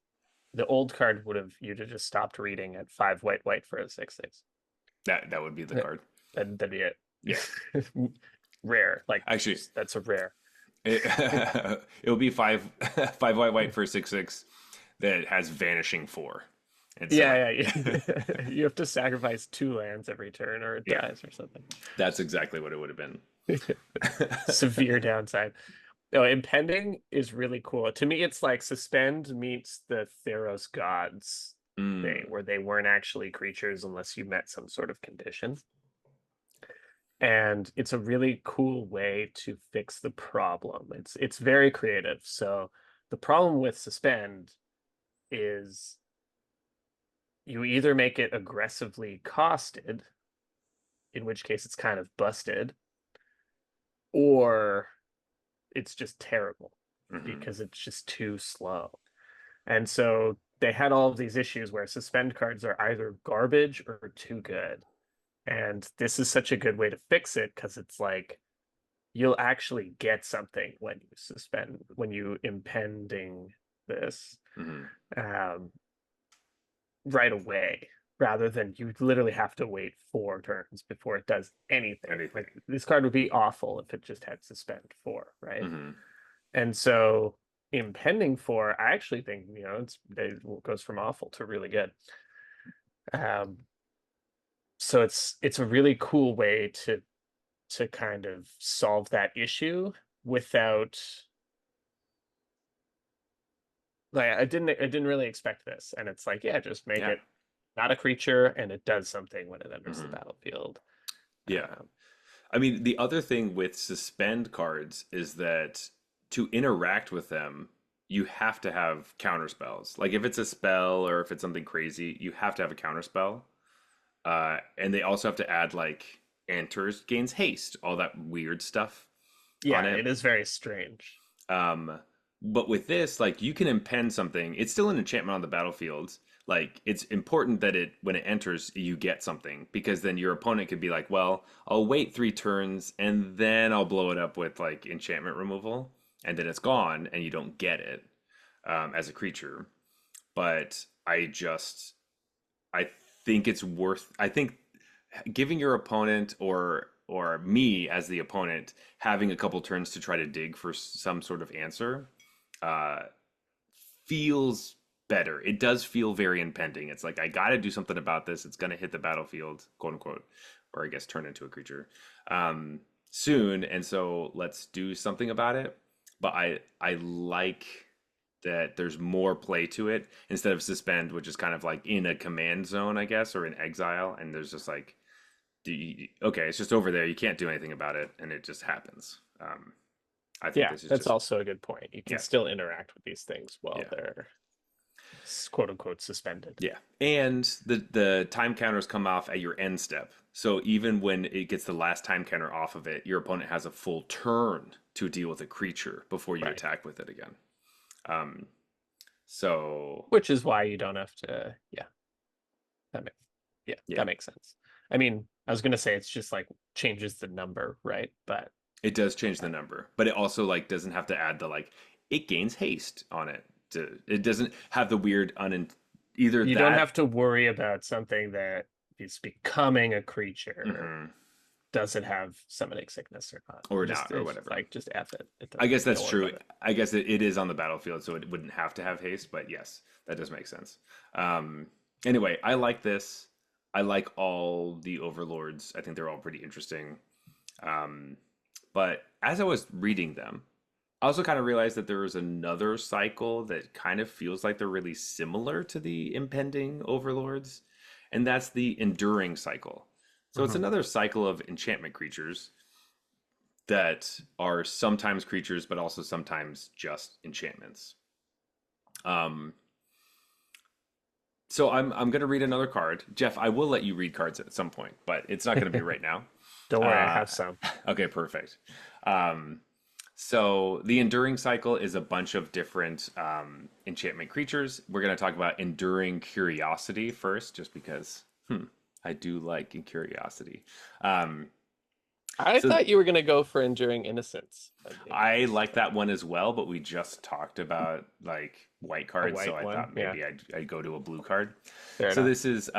the old card you'd have just stopped reading at 5 white for a 6/6. That would be the Yeah. card. That'd be it. Yeah, Rare. Like actually, that's a rare. it it will be 5 white for a 6/6 that has Vanishing 4. And so Yeah, yeah, yeah. You have to sacrifice 2 lands every turn or it yeah, dies or something. that's exactly what it would have been. Severe downside. No, impending is really cool. To me, it's like suspend meets the Theros gods thing, Mm, where they weren't actually creatures unless you met some sort of condition. And it's a really cool way to fix the problem. It's very creative. So the problem with suspend is you either make it aggressively costed, in which case it's kind of busted, or it's just terrible mhm. because it's just too slow. And so they had all of these issues where suspend cards are either garbage or too good. And this is such a good way to fix it because it's like you'll actually get something when you impending this Hmm. um, right away, rather than you literally have to wait 4 turns before it does anything. Like Anything. this card would be awful if it just had suspend 4, right? Hmm. And so impending 4, I actually think it goes from awful to really good. Um, so it's a really cool way to kind of solve that issue without like I didn't really expect this, and it's like, yeah, just make Yeah. it not a creature and it does something when it enters the Hmm. battlefield. Yeah. Um, I mean, the other thing with suspend cards is that to interact with them, you have to have counter spells. Like if it's a spell or if it's something crazy, you have to have a counter spell. And they also have to add like enters, gains haste, all that weird stuff. Yeah, on it. it is very strange. Um, but with this, like you can impend something. It's still an enchantment on the battlefield. Like it's important that it when it enters, you get something because then your opponent could be like, well, I'll wait 3 turns and then I'll blow it up with like enchantment removal, and then it's gone and you don't get it as a creature. But I think it's worth. I think giving your opponent or me as the opponent having a couple turns to try to dig for some sort of answer uh, feels better. It does feel very impending. It's like I got to do something about this. It's going to hit the battlefield, quote unquote, or I guess turn into a creature um, soon, and so let's do something about it. But I like that there's more play to it instead of suspend, which is kind of like in a command zone, I guess, or in exile, and there's just like okay, it's just over there. You can't do anything about it, and it just happens. I think Yeah, this is that's just also a good point. You can yeah, still interact with these things while yeah, they're quote unquote suspended. yeah. And the time counters come off at your end step. So even when it gets the last time counter off of it, your opponent has a full turn to deal with a creature before you Right. attack with it again. Um, so Which is why you don't have to, that makes yeah, that makes sense. I mean, I was gonna say it's just like changes the number, right? But it does change the uh, number, but it also like doesn't have to add the like it gains haste on it. It doesn't have the weird either you don't that. have to worry about something that is becoming a creature. Mhm. Does it have summoning sickness or not? Or Just not or it's whatever. like just F it. It I doesn't. guess that's Don't worry true. about it. I guess it is on the battlefield, so it wouldn't have to have haste. But yes, that does make sense. Um, anyway, I like this. I like all the overlords. I think they're all pretty interesting. Um, but as I was reading them, I also kind of realized that there is another cycle that kind of feels like they're really similar to the impending overlords, and that's the enduring cycle. So it's Mhm. another cycle of enchantment creatures that are sometimes creatures, but also sometimes just enchantments. Um, so I'm gonna read another card, Jeff. I will let you read cards at some point, but it's not gonna be right now. Don't worry, I Uh, have some. okay, perfect. Um, so the enduring cycle is a bunch of different enchantment creatures. We're gonna talk about enduring curiosity first, just because I do like curiosity. Um, I so thought you were gonna go for enduring innocence. I'd be I honest, like but that one as well, but we just talked about like white a cards, so white I one, thought yeah, maybe I'd go to a blue card. fair So enough. this is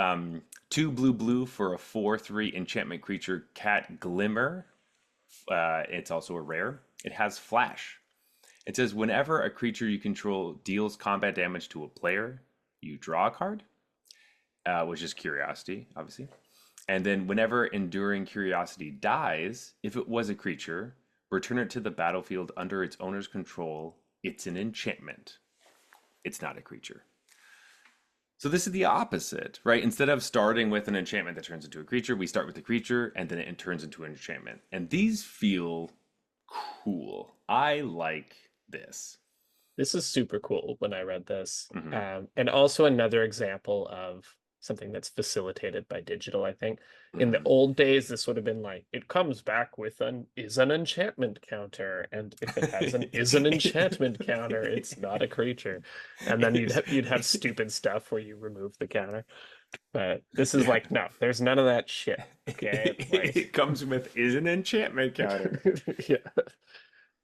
two blue blue for a 4/3 enchantment creature, Cat Glimmer. It's also a rare. It has flash. It says whenever a creature you control deals combat damage to a player, you draw a card, which is curiosity, obviously. And then whenever Enduring Curiosity dies, if it was a creature, return it to the battlefield under its owner's control. It's an enchantment. It's not a creature. So this is the opposite, right? Instead of starting with an enchantment that turns into a creature, we start with the creature and then it turns into an enchantment. And these feel cool. I like this. This is super cool when I read this. Hmm. And also another example of something that's facilitated by digital, I think. In the Hmm. old days, this would have been like, it comes back with an is an enchantment counter. And if it has an is an enchantment counter, it's not a creature. And then you'd have stupid stuff where you remove the counter. But this is Yeah. like, no, there's none of that shit. Okay. Like It comes with is an enchantment counter. yeah.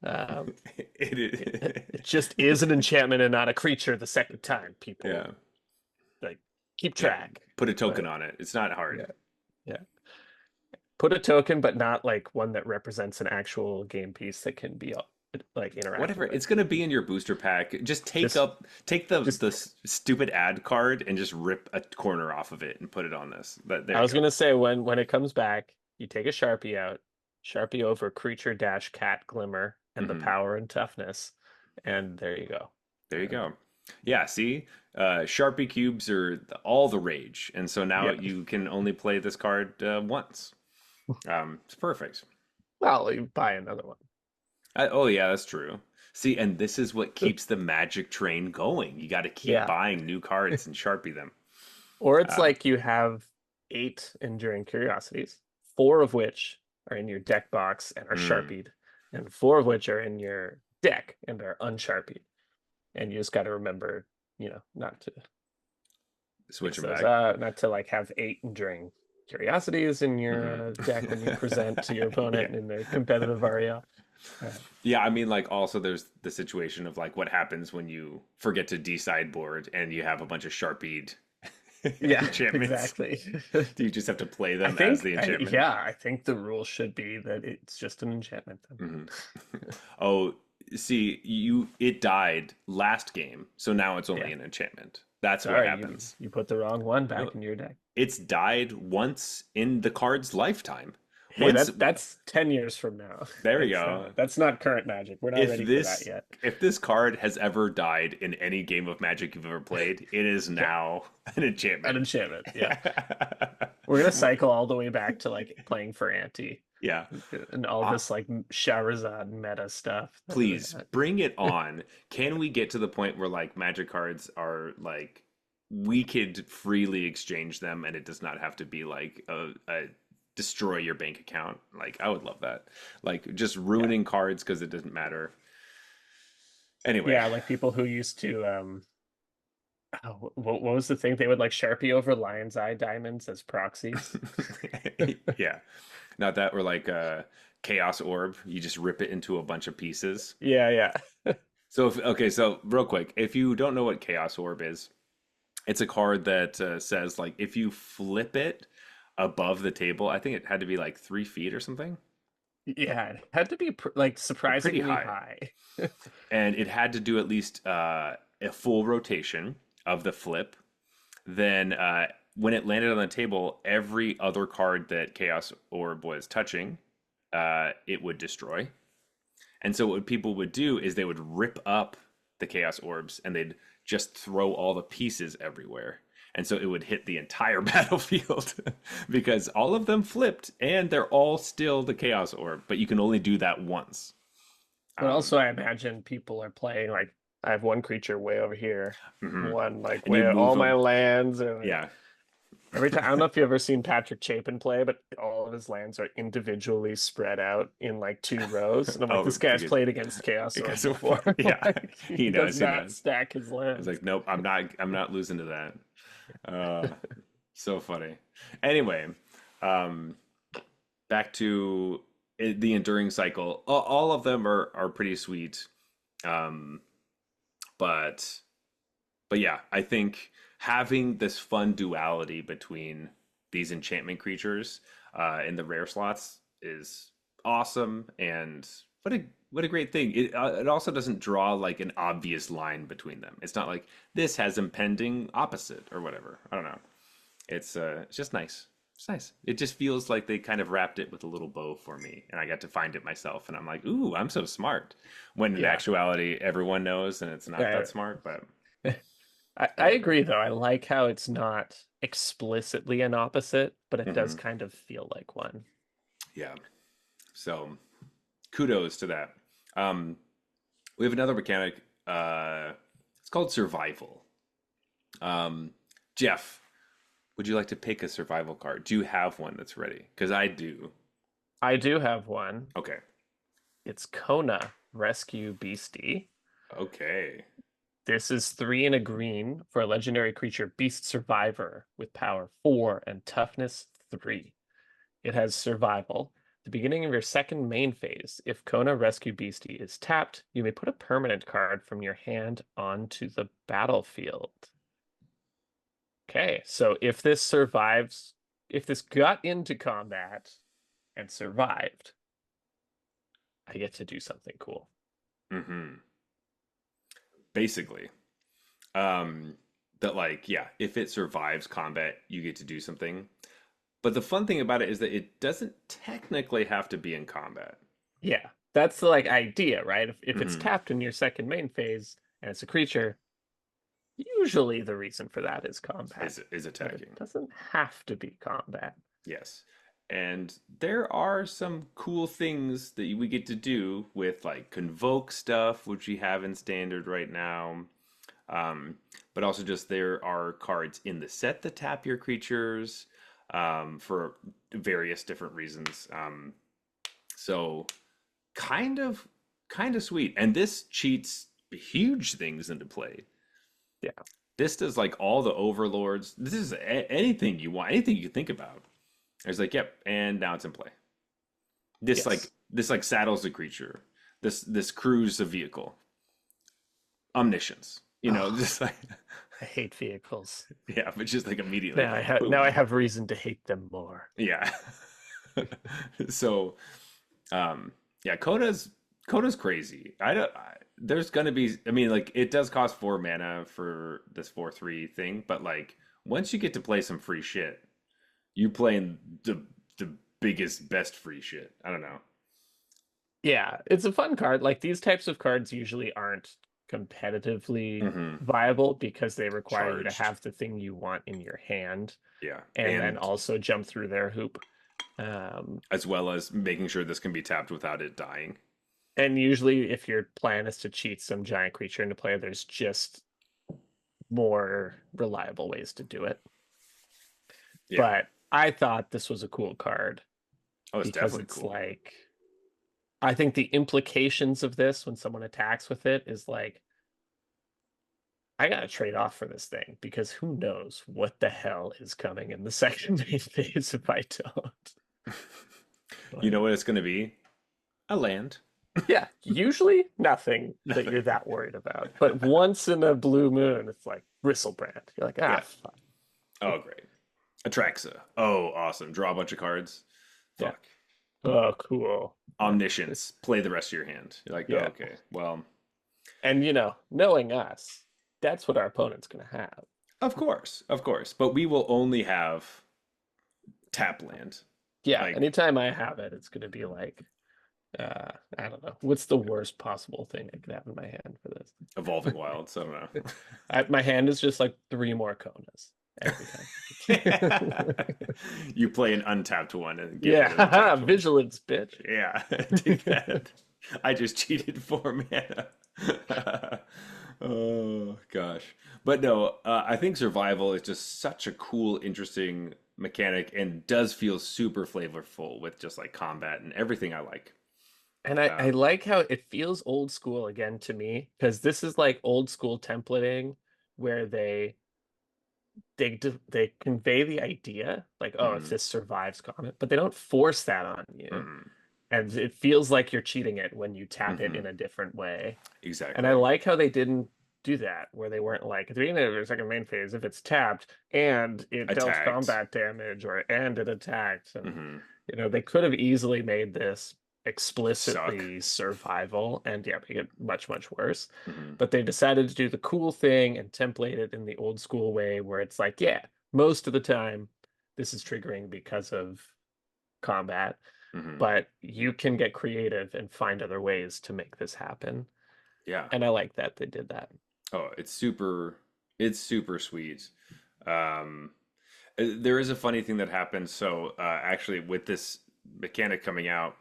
Um, It it is. just is an enchantment and not a creature the second time. People Yeah. like keep Yeah. track. Put a token But on it. It's not hard. yeah, yeah. Put a token, but not like one that represents an actual game piece that can be like interacted Whatever. with. It's gonna be in your booster pack. Just Just take just the stupid ad card and just rip a corner off of it and put it on this. But there I you was go. gonna say when it comes back, you take a Sharpie out, Sharpie over creature dash cat glimmer and the Hmm. power and toughness, and there you go. There you Uh, go. Yeah, see, Sharpie cubes are all the rage, and so now yeah. you can only play this card once. It's perfect. Well, you buy another one. Oh yeah, that's true. See, and this is what keeps the magic train going. You got to keep Yeah. buying new cards and Sharpie them. Or it's Um, like you have 8 enduring curiosities, 4 of which are in your deck box and are mm, sharpied, and 4 of which are in your deck and are unsharpied. And you just got to remember, not to Switch mix them those back. up, not to like have 8 enduring curiosities in Hmm. your deck when you present to your Yeah. opponent in the competitive REL. Yeah, I mean, like, also there's the situation of like what happens when you forget to sideboard and you have a bunch of sharpied Yeah, enchantments. exactly. Do you just have to play I them as think, the enchantment? I think the rule should be that it's just an enchantment then. Hmm. Oh, see, it died last game, so now it's only Yeah. an enchantment. That's what Sorry, you happens. you put the wrong one No, back in your deck. it's died once in the card's lifetime. Hey, Once, that's 10 years from now. there we That's go. not current Magic. We're not If ready for that this yet. if this card has ever died in any game of Magic you've ever played, it is Yeah, now an an enchantment. enchantment. Yeah. We're gonna cycle all the way back to like playing for anti Yeah. and all Uh, this like Shahrazad meta stuff that we please got. bring it on. Can we get to the point where like Magic cards are like we could freely exchange them and it does not have to be like a destroy your bank account. Like I would love that. Like just Yeah. ruining cards because it doesn't matter. Anyway. Yeah, like people who used to what was the thing? They would like Sharpie over Lion's Eye diamonds as proxies. Yeah. Not that we're like a chaos orb. You just rip it into a bunch of pieces. Yeah, yeah. So if okay, so real quick, if you don't know what chaos orb is, it's a card that says like if you flip it above the table, I think it had to be like 3 feet or something, Yeah, it had to be like pretty surprisingly high, high. and it had to do at least a full rotation of the flip. Then when it landed on the table, every other card that Chaos Orb was touching, it would destroy. And so what people would do is they would rip up the Chaos Orbs and they'd just throw all the pieces everywhere. And so it would hit the entire battlefield because all of them flipped and they're all still the Chaos Orb, but you can only do that once. But Um, also, I imagine people are playing like I have one creature way over here, mhm. one like And you way move all my them. lands, and like Yeah. every time. I don't know if you've ever seen Patrick Chapin play, but all of his lands are individually spread out in like 2 rows, and I'm like, Oh, this guy's because played against Chaos it Orb got so before. yeah, Like he he does knows, he not knows. stack his He's lands. like, nope, I'm not losing to that. Uh, so funny. Anyway, um, back to the enduring cycle. All of them are pretty sweet. Um, but yeah, I think having this fun duality between these enchantment creatures in the rare slots is awesome, and what a great thing. It also doesn't draw like an obvious line between them. It's not like this has impending opposite or whatever. I don't know. It's just nice. It's nice. It just feels like they kind of wrapped it with a little bow for me, and I got to find it myself, and I'm like, ooh, I'm so smart. When in Yeah. actuality, everyone knows, and it's not Yeah. that smart, but I agree though. I like how it's not explicitly an opposite, but it does mhm. kind of feel like one. Yeah. So kudos to that. Um, we have another mechanic. It's called survival. Um, Jeff, would you like to pick a survival card? Do you have one that's ready? Because I do. I do have one. Okay. It's Kona Rescue Beastie. Okay. This is 3 and a green for a legendary creature, Beast Survivor, with power 4 and toughness 3. It has survival. At the beginning of your second main phase, if Kona Rescue Beastie is tapped, you may put a permanent card from your hand onto the battlefield. Okay, so if this got into combat and survived, I get to do something cool. Mm-hmm. Basically. Um, that like, yeah, if it survives combat, you get to do something. But the fun thing about it is that it doesn't technically have to be in combat. Yeah, that's the like idea, right? If it's Hmm. tapped in your second main phase and it's a creature, usually the reason for that is combat, Is but it attacking. doesn't have to be combat. Yes. And there are some cool things that we get to do with like convoke stuff, which we have in standard right now. Um, but also just there are cards in the set that tap your creatures for various different reasons. So kind of kind of sweet. And this cheats huge things into play. Yeah. This does like all the overlords. This is anything you want, anything you think about. It's like, yep, and now it's in play. Yes. This like saddles the creature. This crews a vehicle. Omniscience. You know, Oh, just like I hate vehicles. yeah, but just like immediately, Now I boom. have reason to hate them more. Yeah. So um yeah, Coda's crazy. There's gonna be, I mean, like it does cost 4 mana for this 4/3 thing, but like once you get to play some free shit, you playing the biggest best free shit. I don't know. Yeah, it's a fun card. Like these types of cards usually aren't competitively Hmm. viable because they require you to Charged. have the thing you want in your hand Yeah. and then And also jump through their hoop. Um, as well as making sure this can be tapped without it dying. and usually, if your plan is to cheat some giant creature into play, there's just more reliable ways to do it. Yeah. But I thought this was a cool card Oh, it's because definitely it's cool. like, I think the implications of this when someone attacks with it is like, I gotta trade off for this thing because who knows what the hell is coming in the second main phase if I don't. You know Like, what it's gonna be? A land. yeah, usually nothing that you're Nothing. that worried about. But once in a blue moon, it's like Bristlebrand. You're like, ah, Yeah. fuck. Oh, great. Atraxa. Oh, awesome. Draw a bunch of cards. Yeah. Fuck. Oh, cool. Yeah. Omniscience. Play the rest of your hand. You're like, oh, Yeah. okay. Well, And knowing us, that's what our opponent's gonna have. of course, of course. But we will only have tap land. Yeah, Like anytime I have it, it's gonna be like, I don't know. What's the worst possible thing I could have in my hand for this? evolving wilds. I don't know. My hand is just like three more Konas every time. You play an untapped one and get rid of the Yeah, tapped one. vigilance, bitch. Yeah, take that. I just cheated 4 mana. Oh gosh, but no, I think survival is just such a cool, interesting mechanic, and does feel super flavorful with just like combat and everything I like. And I Um, like how it feels old school again to me, because this is like old school templating where they convey the idea like, oh, if mhm, this survives comment, but they don't force that on you. mhm, And it feels like you're cheating it when you tap it mhm. in a different way. And I Exactly. like how they didn't do that, where they weren't like at the beginning of your second main phase, if it's tapped and it dealt Attacked. combat damage or and it attacked, and Hmm. they could have easily made this Suck. explicitly survival and yeah, make it much, much worse. Hmm. But they decided to do the cool thing and template it in the old school way where it's like, yeah, most of the time this is triggering because of combat, Hmm. but you can get creative and find other ways to make this happen. Yeah. And I like that they did that. Oh, it's super sweet. Um, there is a funny thing that happened. So, actually, with this mechanic coming out,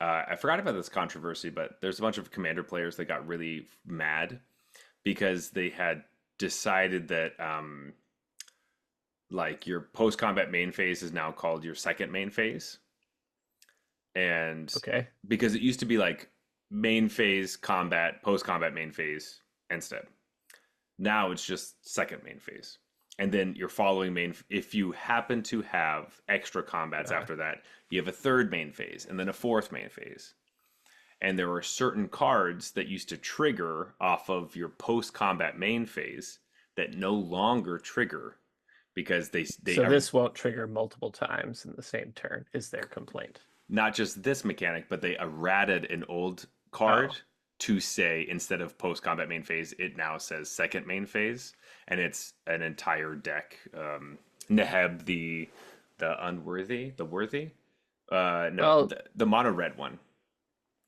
I forgot about this controversy, but there's a bunch of commander players that got really mad because they had decided that, like, your post combat main phase is now called your second main phase. And Okay. because it used to be like main phase combat, post combat main phase instead. Now it's just second main phase. And then your following main, if you happen to have extra combats Uh, after that, you have a third main phase and then a fourth main phase. And there were certain cards that used to trigger off of your post combat main phase that no longer trigger because they so are this won't trigger multiple times in the same turn, is their complaint. not just this mechanic, but they errated an old card Oh, to say instead of post combat main phase, it now says second main phase, and it's an entire deck. Neheb the unworthy, the worthy. No, well, the mono red one.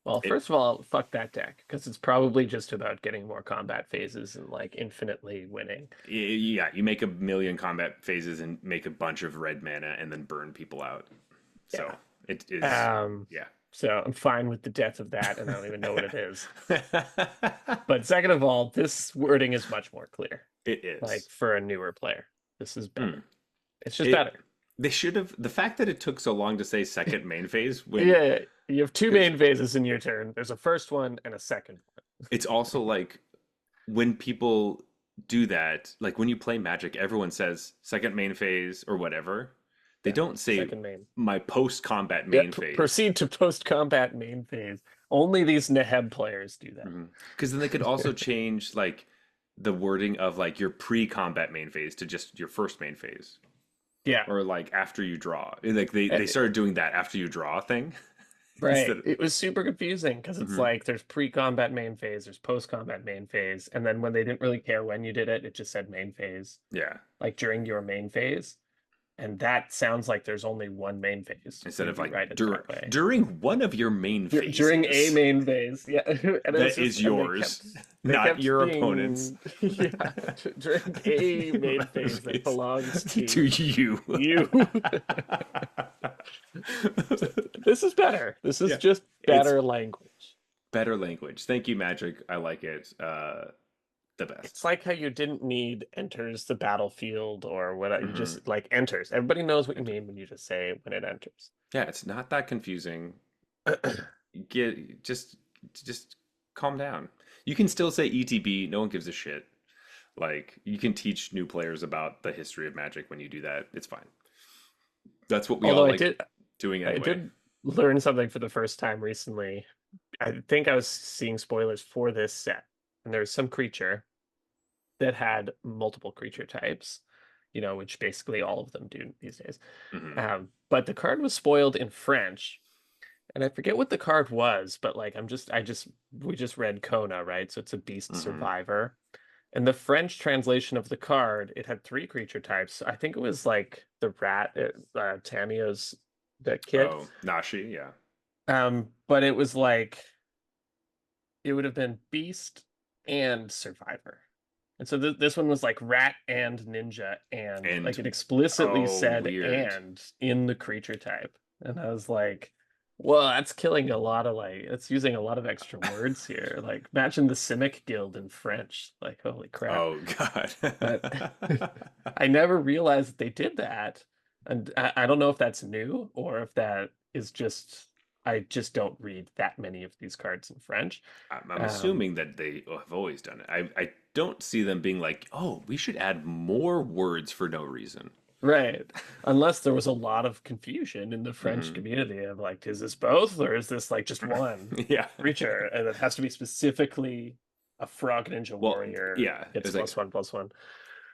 It first of all, fuck that deck because it's probably just about getting more combat phases and like infinitely winning. yeah, you make a million combat phases and make a bunch of red mana and then burn people out. So Yeah. it is, Um, yeah. so I'm fine with the death of that, and I don't even know what it is. But second of all, this wording is much more clear. It Like is. for a newer player, this is Hmm. better. It's just It better. they should have, the fact that it took so long to say second main phase when Yeah, You have two Because main phases in your turn. There's a first one and a second it's also like when people do that, like when you play Magic, everyone says second main phase or whatever. They one. Yeah, don't say second main. my post-combat Yeah, main phase. proceed to post-combat main phase. Only these Neheb players do that. Because then they could also change like the wording of like your pre-combat main phase to just your first main phase. Yeah. Or like after you draw. Like they Eh, started doing that after you draw thing Right. instead of It was super confusing because it's Mhm. like there's pre-combat main phase, there's post-combat main phase, and then when they didn't really care when you did it, it just said main phase, Yeah. like during your main phase. And that sounds like there's only one main phase Instead when of you like write it that way. during one of your main During a phases main phase, yeah. And it was that just, is and yours, they not kept your opponent's. being, yeah, during a main phase that Phase belongs to to you. you. This is better. This is Yeah. just It's better language. better language. Thank you, Magic. I like it. The best. It's like how you didn't need enters the battlefield or what you Hmm just like enters. Everybody knows what you Enter. mean when you just say when it enters. Yeah, it's not that confusing. Get just calm down. You can still say ETB. No one gives a shit. Like you can teach new players about the history of Magic when you do that. It's fine. That's what we all Although like doing I anyway. did learn something for the first time recently. I think I was seeing spoilers for this set, and there's some creature that had multiple creature types, which basically all of them do these days. Hmm But the card was spoiled in French, and I forget what the card was, but like we just read Kona, right? So it's a beast hmm survivor. And the French translation of the card, it had three creature types. I think it was like the rat, Tamiyo's the kit. Oh, Nashi, yeah. But it was like it would have been beast and survivor. And so this one was like rat and ninja, and like it And explicitly oh, said weird. and in the creature type. And I was like, well, that's killing a lot of like it's using a lot of extra words here. Like imagine the Simic Guild in French. Like, holy crap. Oh God. But I never realized that they did that. And I don't know if that's new or if that is just I just don't read that many of these cards in French. I'm Um, assuming that they have always done it. I don't see them being like, oh, we should add more words for no reason. right. Unless there was a lot of confusion in the French Hmm community of like, is this both or is this like just one Yeah. creature? And it has to be specifically a frog ninja Well, warrior. yeah. It's It's like +1/+1.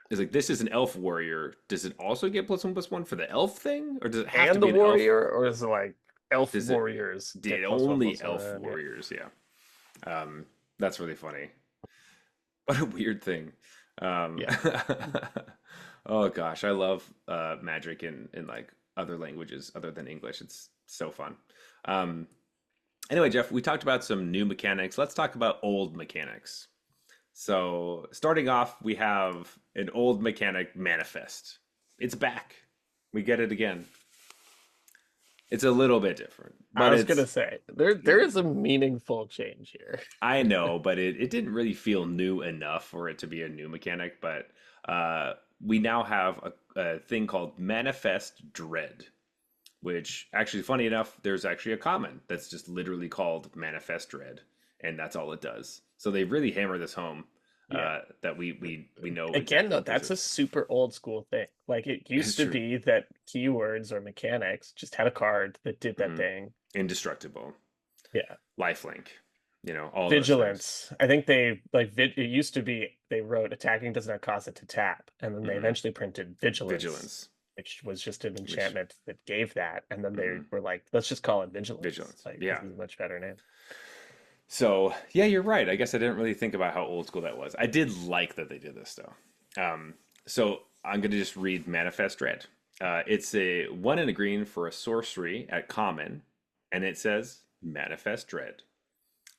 this is an elf warrior. Does it also get +1/+1 for the elf thing, or does it have to And the be an elf? warrior, or is it like elf Does it warriors the get plus one only plus elf one? Yeah. warriors? Yeah. That's really funny. What a weird thing. Um, Yeah. oh gosh, I love magic in like other languages other than English. It's so fun. Um, anyway, Jeff, we talked about some new mechanics. Let's talk about old mechanics. So, starting off, we have an old mechanic manifest. It's back. We get it again. It's a little bit different, I but was gonna it's say there is a meaningful change here. I know, but it didn't really feel new enough for it to be a new mechanic. But we now have a thing called Manifest Dread, which actually, funny enough, there's actually a common that's just literally called Manifest Dread, and that's all it does. So they really hammer this home Yeah. that we know Again, exactly though, what this that's a is. super old school thing. Like it It's used to true. be that keywords or mechanics just had a card that did that hmm thing. Indestructible, Yeah. lifelink, all those things. Vigilance. I think they like it used to be they wrote attacking does not cause it to tap, and then they hmm eventually printed vigilance, Vigilance, which was just an which enchantment that gave that, and then they mhm, were like, let's just call it vigilance. vigilance, Like this yeah. is a much better name. So yeah, you're right. I guess I didn't really think about how old school that was. I did like that they did this though. So I'm gonna just read Manifest Dread. It's a one in a green for a sorcery at common, and it says Manifest Dread,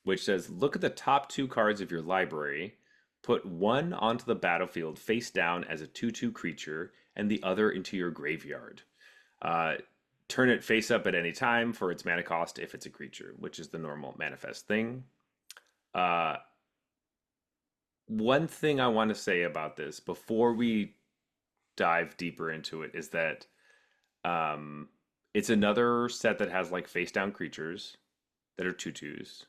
which says look at the top two cards of your library, put one onto the battlefield face down as a 2/2 creature, and the other into your graveyard. Uh, Turn it face up at any time for its mana cost if it's a creature, which is the normal manifest thing. Uh, One thing I want to say about this before we dive deeper into it is that um, it's another set that has like face down creatures. that are tutus.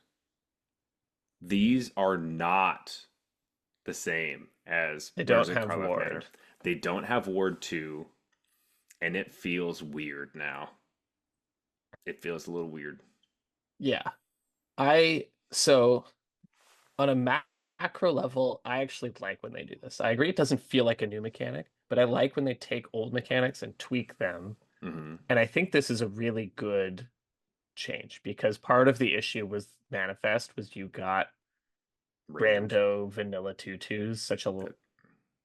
These are not the same as They Rivers don't of have Karlach Manor. ward. They don't have Ward 2, and it feels weird now. It feels a little weird. Yeah. So on a macro level, I actually like when they do this. I agree it doesn't feel like a new mechanic, but I like when they take old mechanics and tweak them. Hmm. And I think this is a really good change because part of the issue with Manifest was you got Randoms. rando vanilla tutus such a That,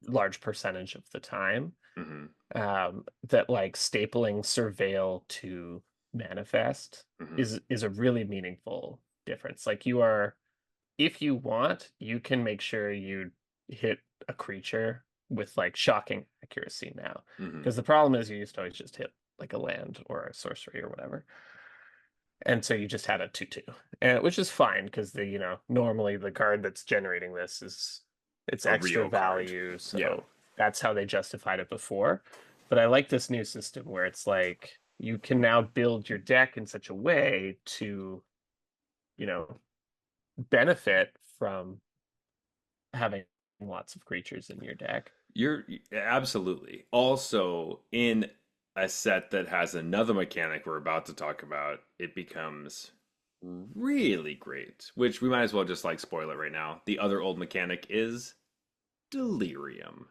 large percentage of the time, hmm. that like stapling surveil to manifest Hmm. is a really meaningful difference. Like you are, if you want, you can make sure you hit a creature with like shocking accuracy now. Hmm. Because the problem is you used to always just hit like a land or a sorcery or whatever. And so you just had a 2/2, and which is fine because normally the card that's generating this is it's A extra Rio card. value, Yeah. so that's how they justified it before. But I like this new system where it's like you can now build your deck in such a way to, you know, benefit from having lots of creatures in your deck. You're absolutely. Also, in a set that has another mechanic we're about to talk about, it becomes really great, which we might as well just like spoil it right now. The other old mechanic is Delirium.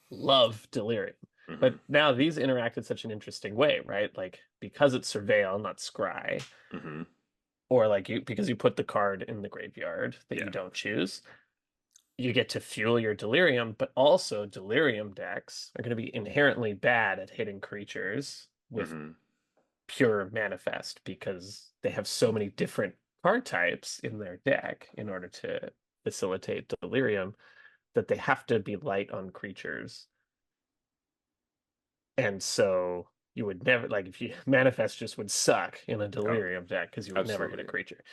Love Delirium. Hmm. But now these interact in such an interesting way, right? Like because it's Surveil, not Scry, Hmm. or like because you put the card in the graveyard that you Yeah. don't choose, you get to fuel your delirium, but also delirium decks are going to be inherently bad at hitting creatures with Hmm. pure manifest because they have so many different card types in their deck in order to facilitate delirium that they have to be light on creatures. And so you would never, like, if you manifest just would suck in a Oh, delirium deck because you would never hit a absolutely. creature.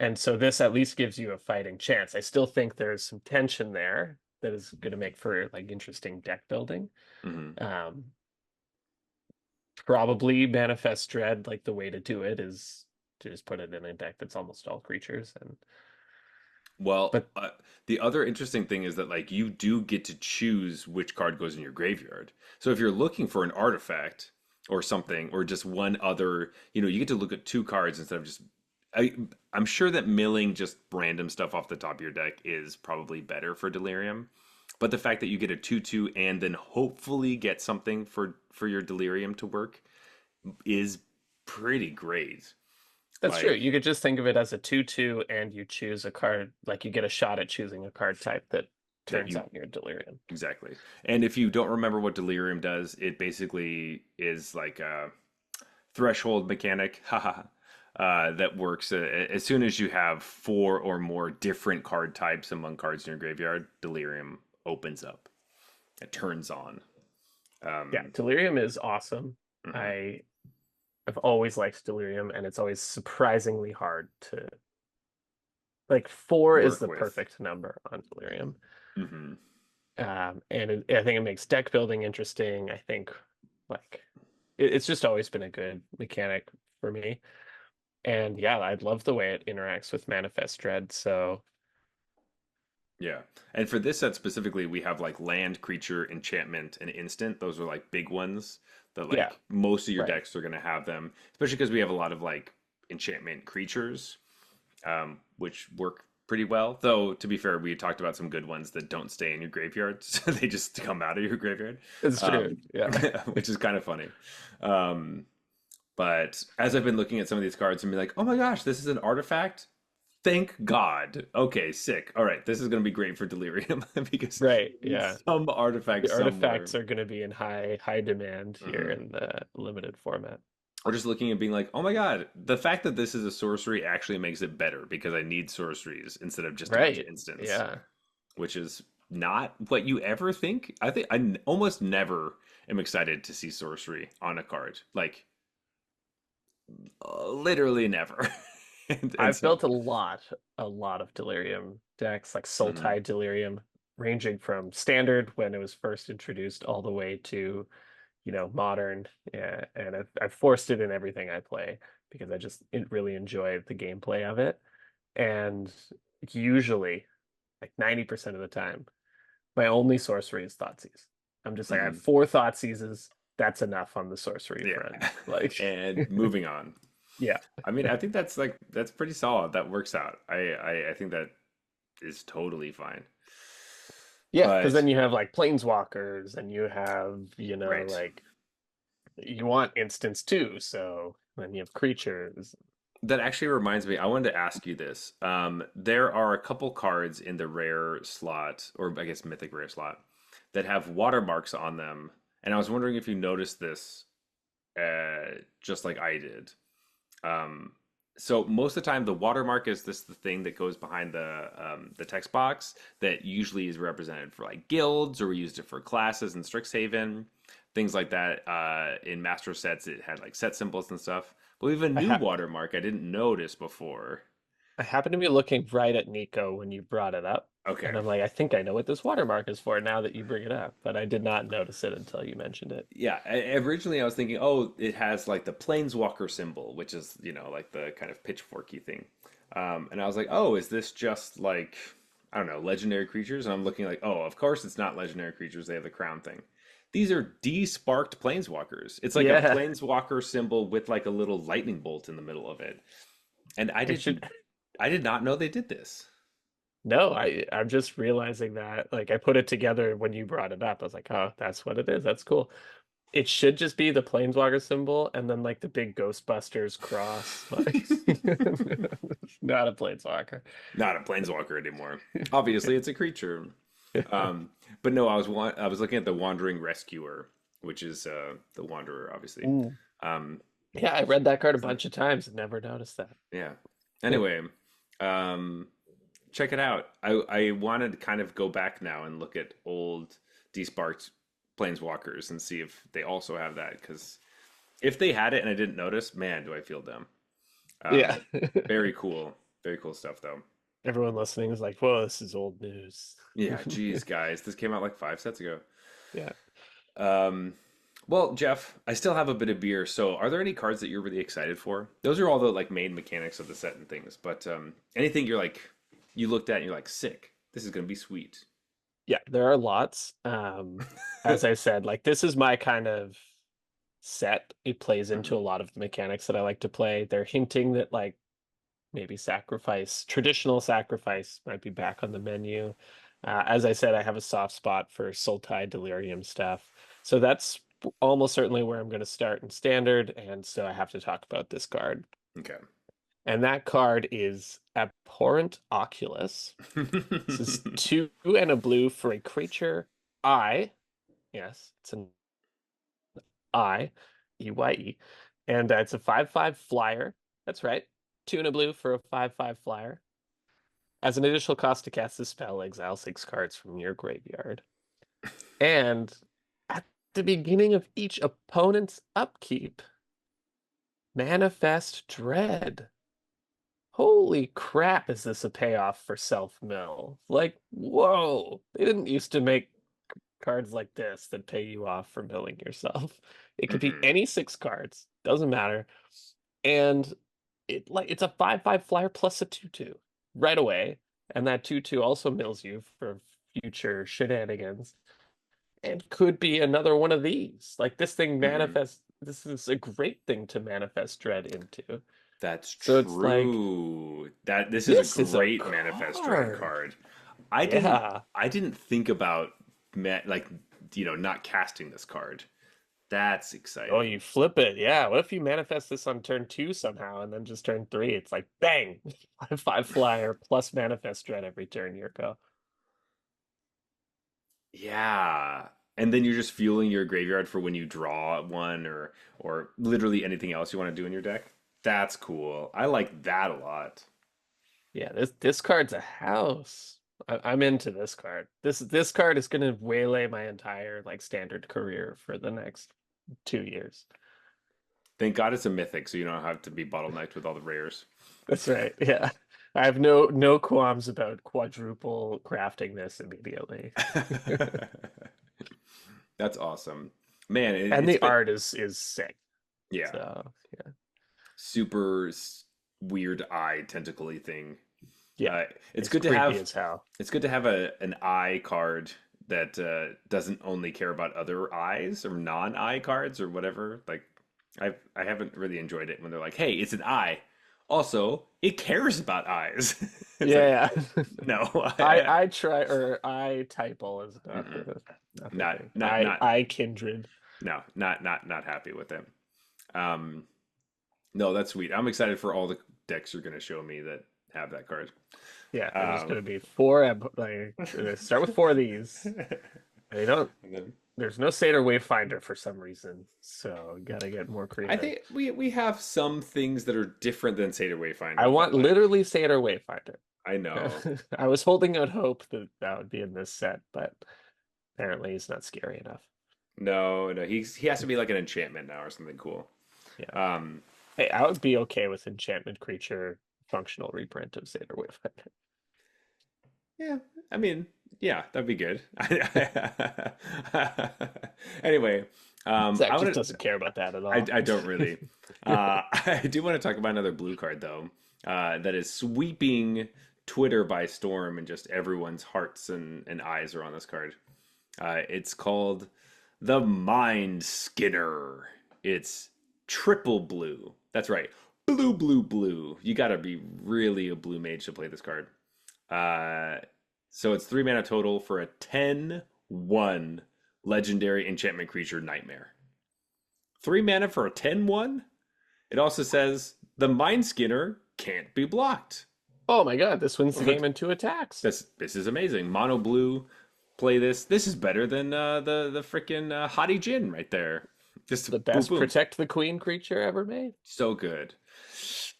And so this at least gives you a fighting chance. I still think there's some tension there that is going to make for like interesting deck building. Hmm. Um, Probably Manifest Dread, like the way to do it is to just put it in a deck that's almost all creatures. And Well, but the other interesting thing is that like you do get to choose which card goes in your graveyard. So if you're looking for an artifact or something, or just one other, you get to look at two cards instead of just. I, I'm sure that milling just random stuff off the top of your deck is probably better for Delirium, but the fact that you get a 2/2 and then hopefully get something for your Delirium to work is pretty great. that's true. Like You could just think of it as a 2/2 and you choose a card, like you get a shot at choosing a card type that that turns you out your delirium. Exactly. And if you don't remember what delirium does, it basically is like a threshold mechanic, haha, that works as soon as you have four or more different card types among cards in your graveyard. Delirium opens up. It turns on. Yeah, Um, delirium is awesome. mhm. I I've always liked delirium and it's always surprisingly hard to like four is Work the with. perfect number on delirium. Hmm. And I think it makes deck building interesting. I think like it's just always been a good mechanic for me. And yeah, I love the way it interacts with Manifest Dread. So Yeah. And for this set specifically, we have like land, creature, enchantment, and instant. Those are like big ones that yeah, like most of your right. decks are going to have them, especially because we have a lot of like enchantment creatures, which work pretty well. Though, to be fair, we talked about some good ones that don't stay in your graveyard. So they just come out of your graveyard, It's true. um, Yeah. which is kind of funny. Um, but as I've been looking at some of these cards and be like, oh my gosh, this is an artifact. Thank God. Okay, sick. All right, this is going to be great for Delirium because Right. we need Yeah. some artifact The somewhere. artifacts are going to be in high demand here Hmm. in the limited format. Or just looking and being like, oh my God, the fact that this is a sorcery actually makes it better because I need sorceries instead of just a bunch of Right. instants, Yeah. which is not what you ever think. I think almost never am excited to see sorcery on a card. Like, literally never. And I've so, built a lot of Delirium decks, like mhm. Sultai Delirium, ranging from standard when it was first introduced all the way to, modern. Yeah, and I've forced it in everything I play. because really enjoy the gameplay of it. And usually, like 90% of the time, my only sorcery is Thoughtseize. I'm just like, I have Hmm. 4 Thoughtseizes. That's enough on the sorcery Yeah. front. Like, And moving on. yeah. I mean, I think that's pretty solid. That works out. I think that is totally fine. Yeah, because But then you have like planeswalkers and you have, right. like you want instants too. So then you have creatures. That actually reminds me, I wanted to ask you this. There are a couple cards in the rare slot, or I guess mythic rare slot, that have watermarks on them. And I was wondering if you noticed this just like I did. Um, so most of the time, the watermark is the thing that goes behind the text box that usually is represented for like guilds, or we used it for classes in Strixhaven, things like that. In master sets, it had like set symbols and stuff. But we have a I new ha watermark I didn't notice before. I happened to be looking right at Nico when you brought it up, Okay. and I'm like, I think I know what this watermark is for now that you bring it up, but I did not notice it until you mentioned it. Yeah, originally I was thinking, oh, it has like the planeswalker symbol, which is, like the kind of pitchforky thing. And I was like, oh, is this just like, I don't know, legendary creatures? And I'm looking like, oh, of course it's not legendary creatures. They have the crown thing. These are desparked planeswalkers. It's like a Yeah, planeswalker symbol with like a little lightning bolt in the middle of it. And it should. I did not know they did this. No, I'm just realizing that like I put it together when you brought it up. I was like, oh, that's what it is. That's cool. It should just be the Planeswalker symbol and then like the big Ghostbusters cross. Like not a Planeswalker. Not a planeswalker anymore. Obviously, it's a creature. But no, I was looking at the Wandering Rescuer, which is the Wanderer, obviously. Ooh. Um, Yeah, I read that card a isn't it? bunch of times and never noticed that. Yeah. Anyway, um, check it out. I wanted to kind of go back now and look at old Desparked Planeswalkers and see if they also have that. Because if they had it and I didn't notice, man, do I feel dumb. Yeah. Um, very cool stuff though. Everyone listening is like, whoa, this is old news. Yeah, geez, guys, this came out like 5 sets ago. Yeah. Um, well, Jeff, I still have a bit of beer. So, are there any cards that you're really excited for? Those are all the like main mechanics of the set and things. But anything you're like, you looked at and you're like, sick. This is gonna be sweet. Yeah, there are lots. As I said, like this is my kind of set. It plays into a Mhm. lot of the mechanics that I like to play. They're hinting that like maybe traditional sacrifice might be back on the menu. As I said, I have a soft spot for Sultai Delirium stuff. So that's almost certainly where I'm going to start in standard. And so I have to talk about this card. Okay. And that card is Abhorrent Oculus. This is 2 and a blue for a creature I. Yes, it's an I, EYE. And it's a 5/5 flyer. That's right. 2 and a blue for a 5/5 flyer. As an additional cost to cast this spell, exile 6 cards from your graveyard. And at the beginning of each opponent's upkeep, manifest dread. Holy crap, is this a payoff for self-mill? Like, whoa, they didn't used to make cards like this that pay you off for milling yourself. It could be Hmm. any 6 cards, doesn't matter. And it's a 5/5 flyer plus a 2/2 right away. And that 2/2 also mills you for future shenanigans. And could be another one of these. Like this thing Hmm. manifests, this is a great thing to manifest dread into. That's So it's like, true. That this is a this is a great manifest dread card. card. Yeah. I didn't think about like not casting this card. That's Oh, exciting. you flip it. Yeah. What if you manifest this on turn 2 somehow and then just turn 3? It's like bang, 5/5 flyer plus manifest dread every turn. Here go. Yeah. And then you're just fueling your graveyard for when you draw one or literally anything else you want to do in your deck. That's cool. I like that a lot. Yeah, this card's a house. I'm into this card. This card is gonna waylay my entire like standard career for the next 2 years. Thank God it's a mythic, so you don't have to be bottlenecked with all the rares. That's right. Yeah. I have no qualms about quadruple crafting this immediately. That's awesome. Man, And it's the been art is sick. yeah. So yeah. super weird eye tentacle thing. Yeah, Uh, it's it's good to creepy have as hell. a an eye card that doesn't only care about other eyes or non-eye cards or whatever. Like I haven't really enjoyed it when they're like, "Hey, it's an eye. Also, it cares about eyes." It's like, Yeah, yeah. no, I try or I typal is mm-mm. not the thing. Not I kindred. no, not happy with it. Um, no, that's sweet. I'm excited for all the decks you're going to show me that have that card. Yeah, there's Um, gonna be four. Like start with four of these. They don't. and then There's no Seder Wayfinder for some reason, so gotta get more I creative. think we have some things that are different than Seder I Wayfinder want that like literally Seder Wayfinder. I know. I was holding out hope that that would be in this set, but apparently he's not scary enough. No, he has to be like an enchantment now or something cool. Yeah. Um, Hey, I would be okay with enchantment creature functional reprint of Seder Wayfinder. yeah, I mean, yeah, that'd be good. Anyway, Zach I just want doesn't care about that at all. I don't really. I do want to talk about another blue card though, that is sweeping Twitter by storm, and just everyone's hearts and eyes are on this card. It's called the Mind Skinner. It's triple blue. That's right, blue, blue, blue. You got to be really a blue mage to play this card. Uh, so it's 3 mana total for a 10/1 legendary enchantment creature nightmare. 3 mana for a 10/1. It also says the Mind Skinner can't be blocked. Oh my god, this wins the game in two attacks. This is amazing. Mono blue, play this. This is better than the freaking Hottie Jin right there. Just The boom best boom. protect the queen creature ever made. So good.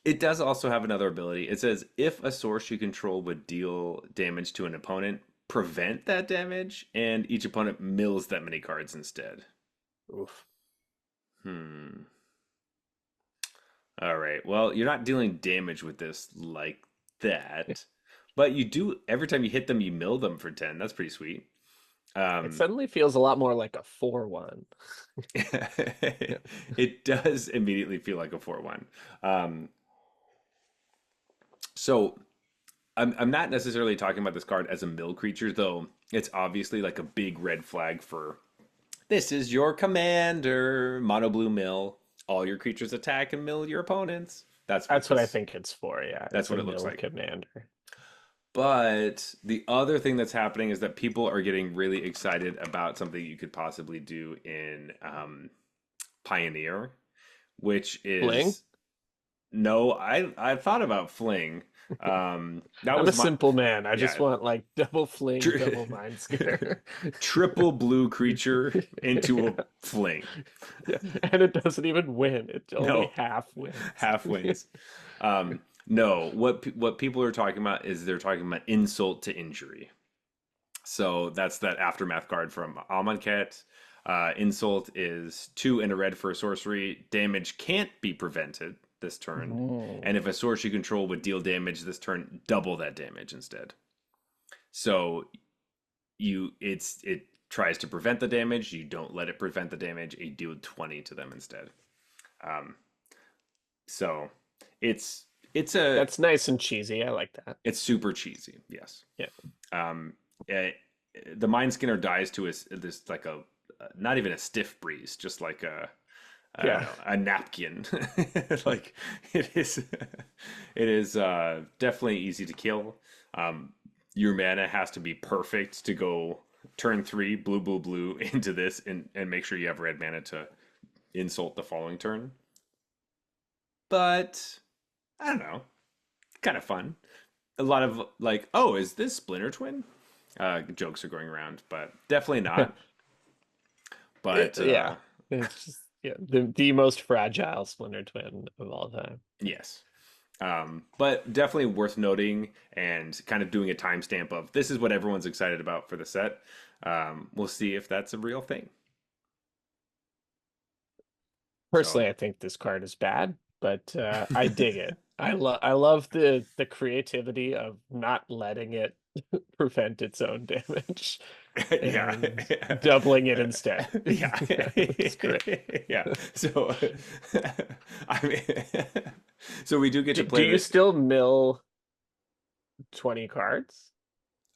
It does also have another ability. It says if a source you control would deal damage to an opponent, prevent that damage, and each opponent mills that many cards instead. Oof. Hmm. All right. Well, you're not dealing damage with this like that, but you do every time you hit them, you mill them for 10. That's pretty sweet. It Um, suddenly feels a lot more like a 4/1. Yeah. it does immediately feel like a 4/1. Um, so I'm not necessarily talking about this card as a mill creature, though it's obviously like a big red flag for this is your commander, mono blue mill. All your creatures attack and mill your opponents. That's what I think it's for, yeah. That's It's a what it looks mill like. commander. But the other thing that's happening is that people are getting really excited about something you could possibly do in Pioneer, which Fling? is no, I thought about Fling. That I'm a was my simple man. I just yeah, want like double fling, tri- double mind skinner. triple blue creature into a Yeah. Fling. Yeah. And it doesn't even win. It only No, half wins. half wins. No, what people are talking about is they're talking about insult to injury. So that's that aftermath card from Amonkhet. Insult is 2 and a red for a sorcery. Damage can't be prevented this turn. Mm. And if a source you control would deal damage this turn, double that damage instead. So it tries to prevent the damage. You don't let it prevent the damage. You deal 20 to them instead. Um, so it's it's a That's nice and cheesy. I like that. it's super cheesy. Yes. Yeah. Um, eh, the Mind Skinner dies to this like a not even a stiff breeze, just like a I don't Yeah. know a napkin. Like it is, it is definitely easy to kill. Um, your mana has to be perfect to go turn 3 blue blue blue into this and make sure you have red mana to insult the following turn. But I don't know, kind of fun. A lot of like, oh, is this Splinter Twin? Jokes are going around, but definitely not. But Yeah. It's just yeah, the most fragile Splinter Twin of all time. yes, but definitely worth noting and kind of doing a timestamp of this is what everyone's excited about for the set. We'll see if that's a real thing. So Personally, I think this card is bad, but I dig it. I love the creativity of not letting it prevent its own damage Yeah. and doubling it instead. Yeah. Yeah, it's great. Yeah. So, I mean, so we do get to Do play you the, still mill 20 cards?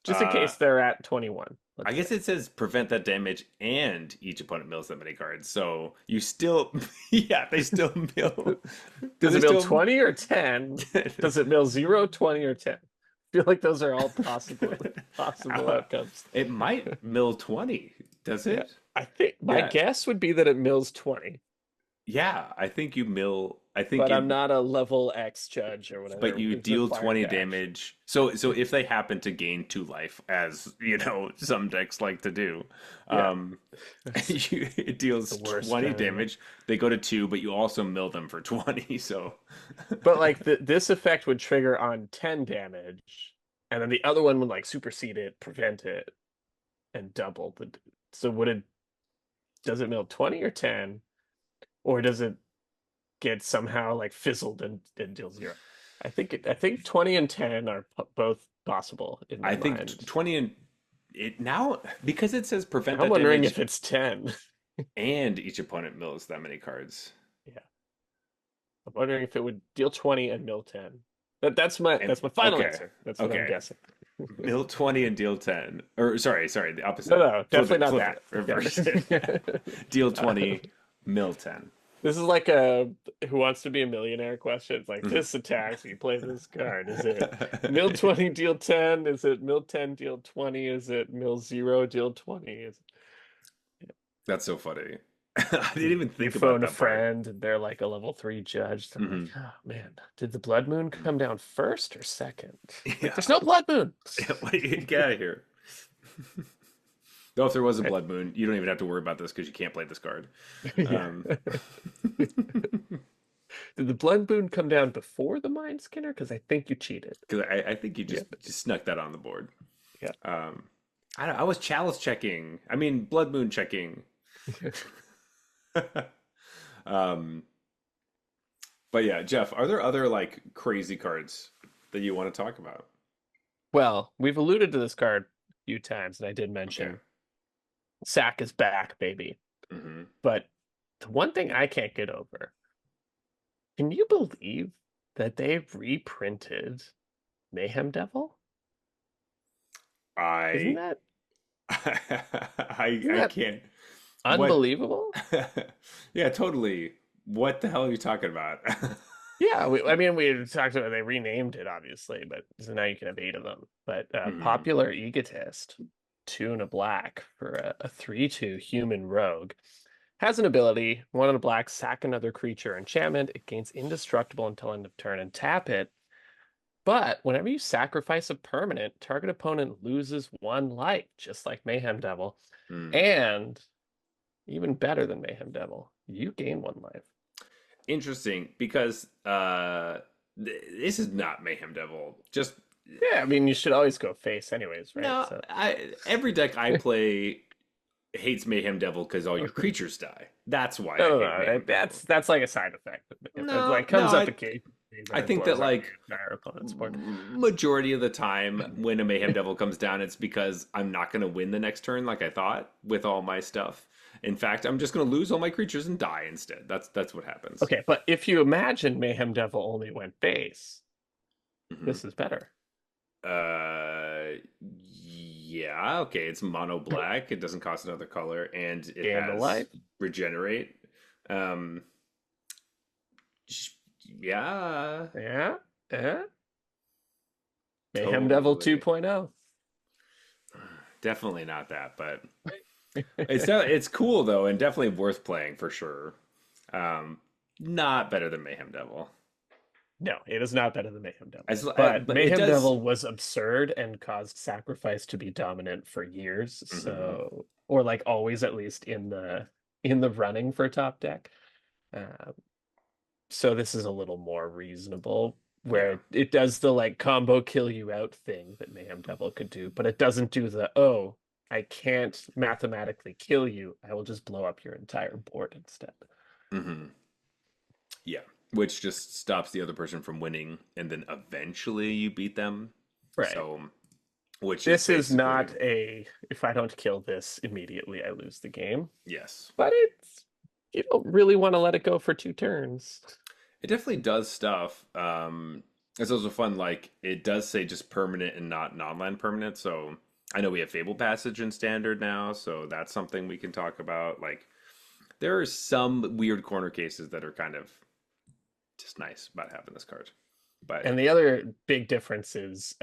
Just in uh, case they're at 21, I let's say. guess it says prevent that damage and each opponent mills that many cards. So you still, yeah, they still mill. Do Does they it mill still? 20 or 10? Does it mill 0, 20, or 10? I feel like those are all possible outcomes. It might mill 20, does Yeah. it? I think my Yeah. guess would be that it mills 20, Yeah, I think you mill. I think but it, I'm not a level X judge or but whatever. you It's deal required 20 cash. damage. So if they happen to gain 2 life, as you know, some decks like to do, Yeah. um, It's it the deals worst 20 kind of game. damage. They go to 2, but you also mill them for 20. So But like this effect would trigger on 10 damage, and then the other one would like supersede it, prevent it, and double the. So would it? Does it mill 20 or 10, or does it get somehow like fizzled and deal 0? I think 20 and 10 are both possible in I my think mind. 20 and it now because it says prevent I'm that wondering damage if it's 10. and each opponent mills that many cards. Yeah. I'm wondering if it would deal 20 and mill 10. And That's my final okay, answer. That's what I'm okay. guessing. Mill 20 and deal 10. Or sorry, the No, opposite. no, Flip definitely it, not flip it, that. reverse Yeah. it. Deal 20, mill 10. This is like a Who Wants to Be a Millionaire question. It's like Mhm. this attacks, you play this card. Is it mill 20, deal 10? Is it mill 10, deal 20? Is it mill 0, deal 20? Is That's so funny. I didn't you, even you think about phone a that part. friend and they're like a level 3 judge. They're like, Hmm. oh man, did the blood moon come down first or second? Like, Yeah. there's no blood moon. Get out of here. Though if there was a Right. blood moon, you don't even have to worry about this because you can't play this card. Yeah. Um, Did the blood moon come down before the mind skinner? Because I think you cheated. Because I think you Yeah. just snuck that on the board. Yeah. Um, I was chalice checking. I mean, blood moon checking. um, but yeah, Jeff, are there other like crazy cards that you want to talk about? Well, we've alluded to this card a few times, and I did Okay. mention Sack is back, baby. Hmm. But the one thing I can't get over, can you believe that they've reprinted Mayhem Devil? Isn't I that isn't I that can't. What? unbelievable? Yeah, totally. What the hell are you talking about? Yeah, I mean, we talked about they renamed it, obviously, but so now you can have 8 of them. But Hmm. Popular Egotist, 2 and a black for a 3/2 human rogue. Has an ability, 1 and a black, sack another creature enchantment. It gains indestructible until end of turn and tap it. But whenever you sacrifice a permanent, target opponent loses 1 life, just like Mayhem Devil. Hmm. And even better than Mayhem Devil, you gain 1 life. Interesting, because this is not Mayhem Devil. Just Yeah, I mean, you should always go face anyways, right? no. So I every deck I play hates Mayhem Devil because all your creatures die. That's why I no, no, hate no. Mayhem Devil. That's like a side effect. It No, like no, comes up occasionally, but I it think that blows up like your entire opponent's board. majority of the time when a Mayhem Devil comes down, it's because I'm not going to win the next turn like I thought with all my stuff. In fact, I'm just going to lose all my creatures and die instead. That's what happens. Okay, but if you imagine Mayhem Devil only went face, Hmm. this is better. Yeah, okay. It's mono black. It doesn't cost another color, and it Gain the has life. regenerate. Um, yeah, Yeah, yeah. Mayhem Devil totally. 2.0. Definitely not that, but it's cool though, and definitely worth playing for sure. Um, Not better than Mayhem Devil. No, it is not better than Mayhem Devil. As But but it Mayhem does. Devil was absurd and caused sacrifice to be dominant for years. Hmm. So, or like always, at least in the running for top deck. Uh, so this is a little more reasonable, where Yeah. it does the like combo kill you out thing that Mayhem Devil could do, but it doesn't do the oh, I can't mathematically kill you. I will just blow up your entire board instead. Hmm. Yeah. which just stops the other person from winning, and then eventually you beat them. Right. So, which is This is basically, not a if I don't kill this immediately, I lose the game. yes. But it's you don't really want to let it go for 2 turns. It definitely does stuff. It's also fun, like, it does say just permanent and not non-land permanent. So, I know we have Fable Passage in standard now, so that's something we can talk about. Like, there are some weird corner cases that are kind of just nice about having this card. But And the other big difference is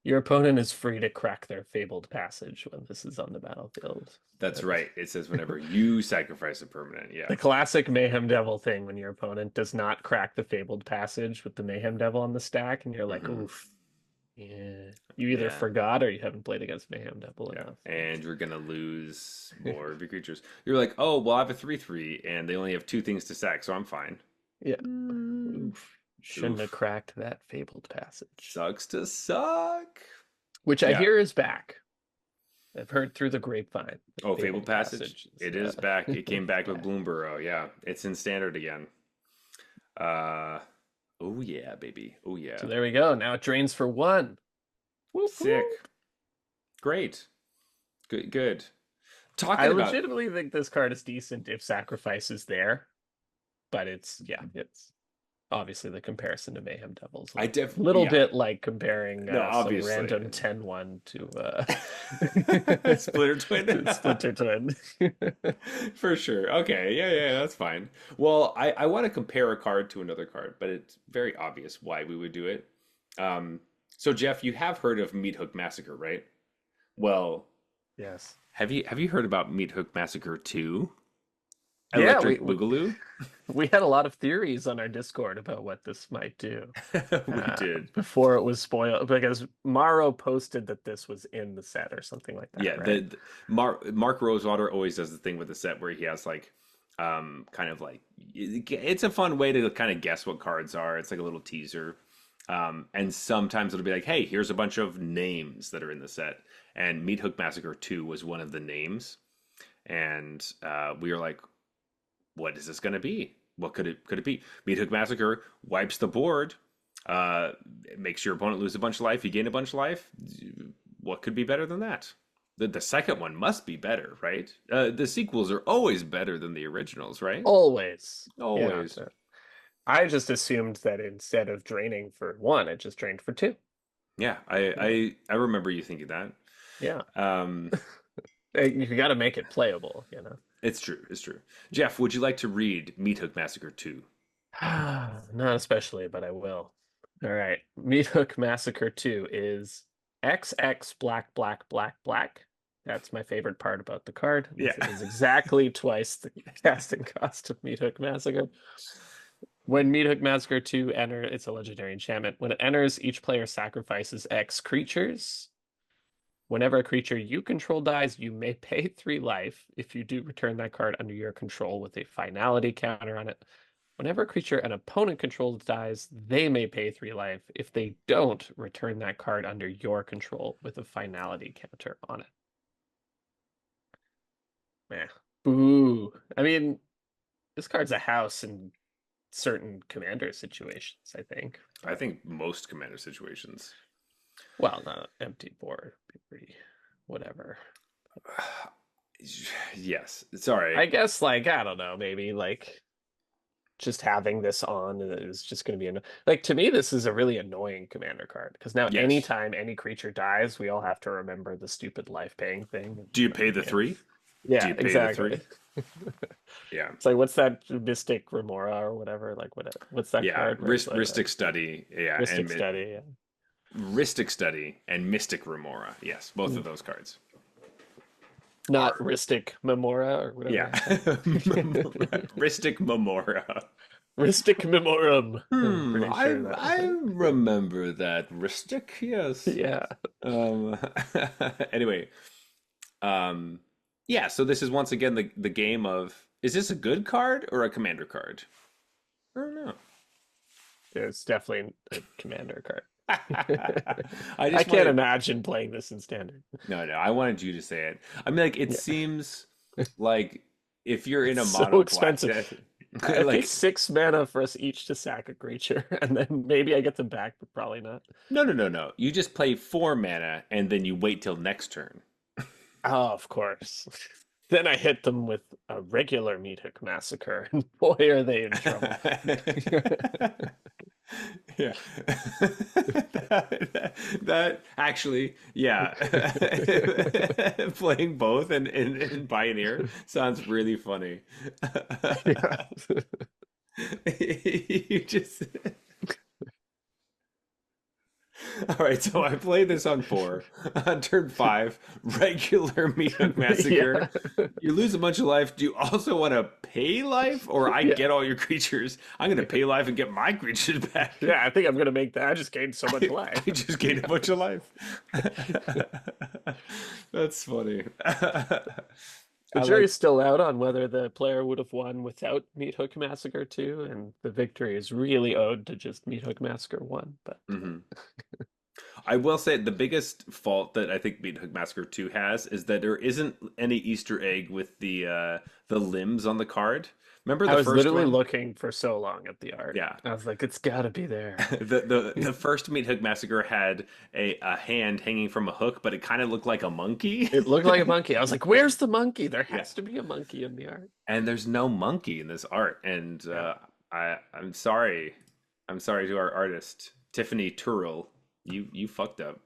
your opponent is free to crack their fabled passage when this is on the battlefield. that's And right. It says whenever you sacrifice a permanent. Yeah. the classic Mayhem Devil thing when your opponent does not crack the fabled passage with the Mayhem Devil on the stack, and you're like, Hmm. oof, yeah. You either Yeah. forgot or you haven't played against Mayhem Devil Yeah. enough. And you're gonna lose more of your creatures. You're like, oh, well, I have a 3/3, and they only have two things to sack, so I'm fine. Yeah. Mm, Oof. Shouldn't have oof. cracked that fabled passage. Sucks to suck. Which I Yeah. hear is back. I've heard through the grapevine that Oh, Fabled fabled Passage. passage It is back. It came is back with back. Bloomburrow. Yeah. It's in standard again. Uh oh yeah, baby. Oh So yeah. there we go. Now it drains for 1. Whoop, Sick. whoop. Great. Good good. I Talking about legitimately think this card is decent if sacrifice is there, but it's obviously the comparison to Mayhem Devils. I A def little yeah. bit like comparing No, some obviously. random 10-1 to Splinter Twin. to Splinter Twin. For sure. Okay. Yeah, yeah, that's fine. Well, I want to compare a card to another card, but it's very obvious why we would do it. Um, so Jeff, you have heard of Meat Hook Massacre, right? Well, Yes. have you heard about Meat Hook Massacre 2? Yeah, Electric Boogaloo? we had a lot of theories on our Discord about what this might do We did. before it was spoiled because Maro posted that this was in the set or something like that, Yeah, right? Mark Rosewater always does the thing with the set where he has like kind of like it's a fun way to kind of guess what cards are. It's like a little teaser. And sometimes it'll be like, hey, here's a bunch of names that are in the set. And Meat Hook Massacre 2 was one of the names. And we were like, what is this going to be? What could it be? Meat Hook Massacre wipes the board, uh, makes your opponent lose a bunch of life. You gain a bunch of life. What could be better than that? The second one must be better, right? The sequels are always better than the originals, right? Always. Yeah. Always. I just assumed that instead of draining for 1, it just drained for 2. Yeah, I remember you thinking that. Yeah. Um, You got to make it playable, you know. it's true. It's true. Jeff, would you like to read Meat Hook Massacre 2? Not especially, but I will. All right. Meat Hook Massacre 2 is XX black black black black. That's my favorite part about the card. Yeah. It is exactly twice the casting cost of Meat Hook Massacre. When Meat Hook Massacre 2 it's a legendary enchantment. When it enters, each player sacrifices X creatures. Whenever a creature you control dies, you may pay 3 life. If you do, return that card under your control with a finality counter on it. Whenever a creature an opponent controls dies, they may pay 3 life. If they don't, return that card under your control with a finality counter on it. Yeah. Boo. I mean, this card's a house in certain commander situations, I think. I think most commander situations. Well, not an empty board. Pretty, whatever. Yes. Sorry. I guess, like, I don't know, maybe like just having this on is just going to be like to me this is a really annoying commander card because now Yes. anytime any creature dies we all have to remember the stupid life paying thing. Do you pay the 3? Yeah, Do you pay exactly. the 3? Yeah. It's like what's that Mystic Remora or whatever, like what's that Yeah. card where it's like, Ristic Study. Yeah. Mystic Study, yeah. Ristic Study and Mystic Remora. Yes, both of those cards. Not Are. Ristic Memora or whatever. Yeah. Ristic Memora. Ristic Memorum. I'm pretty I sure that was it. remember that Ristic, yes. Yeah. Um anyway, yeah, so this is once again the game of is this a good card or a commander card? I don't know. It's definitely a commander card. I I just can't wanted, imagine playing this in standard. no, I wanted you to say it. I mean, like, it Yeah. seems like if you're in a So mono black expensive. deck, I pay Like, 6 mana for us each to sack a creature, and then maybe I get them back, but probably not. no, no, no, no. You just play 4 mana and then you wait till next turn. Oh, of course. Then I hit them with a regular meat hook massacre, and boy, are they in trouble. Yeah. That actually, yeah. Playing both in Pioneer sounds really funny. Yeah. You just all right, so I play this on 4. On turn 5, regular Meathook Massacre. Yeah. You lose a bunch of life. Do you also want to pay life? Or I Yeah. get all your creatures? I'm going to pay life and get my creatures back. Yeah, I think I'm gonna make that. I just gained so much life. I just gained a bunch of life. That's funny. The I like. jury's still out on whether the player would have won without Meat Hook Massacre 2, and the victory is really owed to just Meat Hook Massacre 1. But Mhm. I will say the biggest fault that I think Meat Hook Massacre 2 has is that there isn't any Easter egg with the limbs on the card. Remember I the was first literally one? looking for so long at the art. Yeah. I was like, it's gotta be there. The first Meat Hook Massacre had a hand hanging from a hook, but it kind of looked like a monkey. It looked like a monkey. I was like, where's the monkey? There Yeah. has to be a monkey in the art. And there's no monkey in this art. And Yeah. I'm sorry. I'm sorry to our artist, Tiffany Turrell. You fucked up.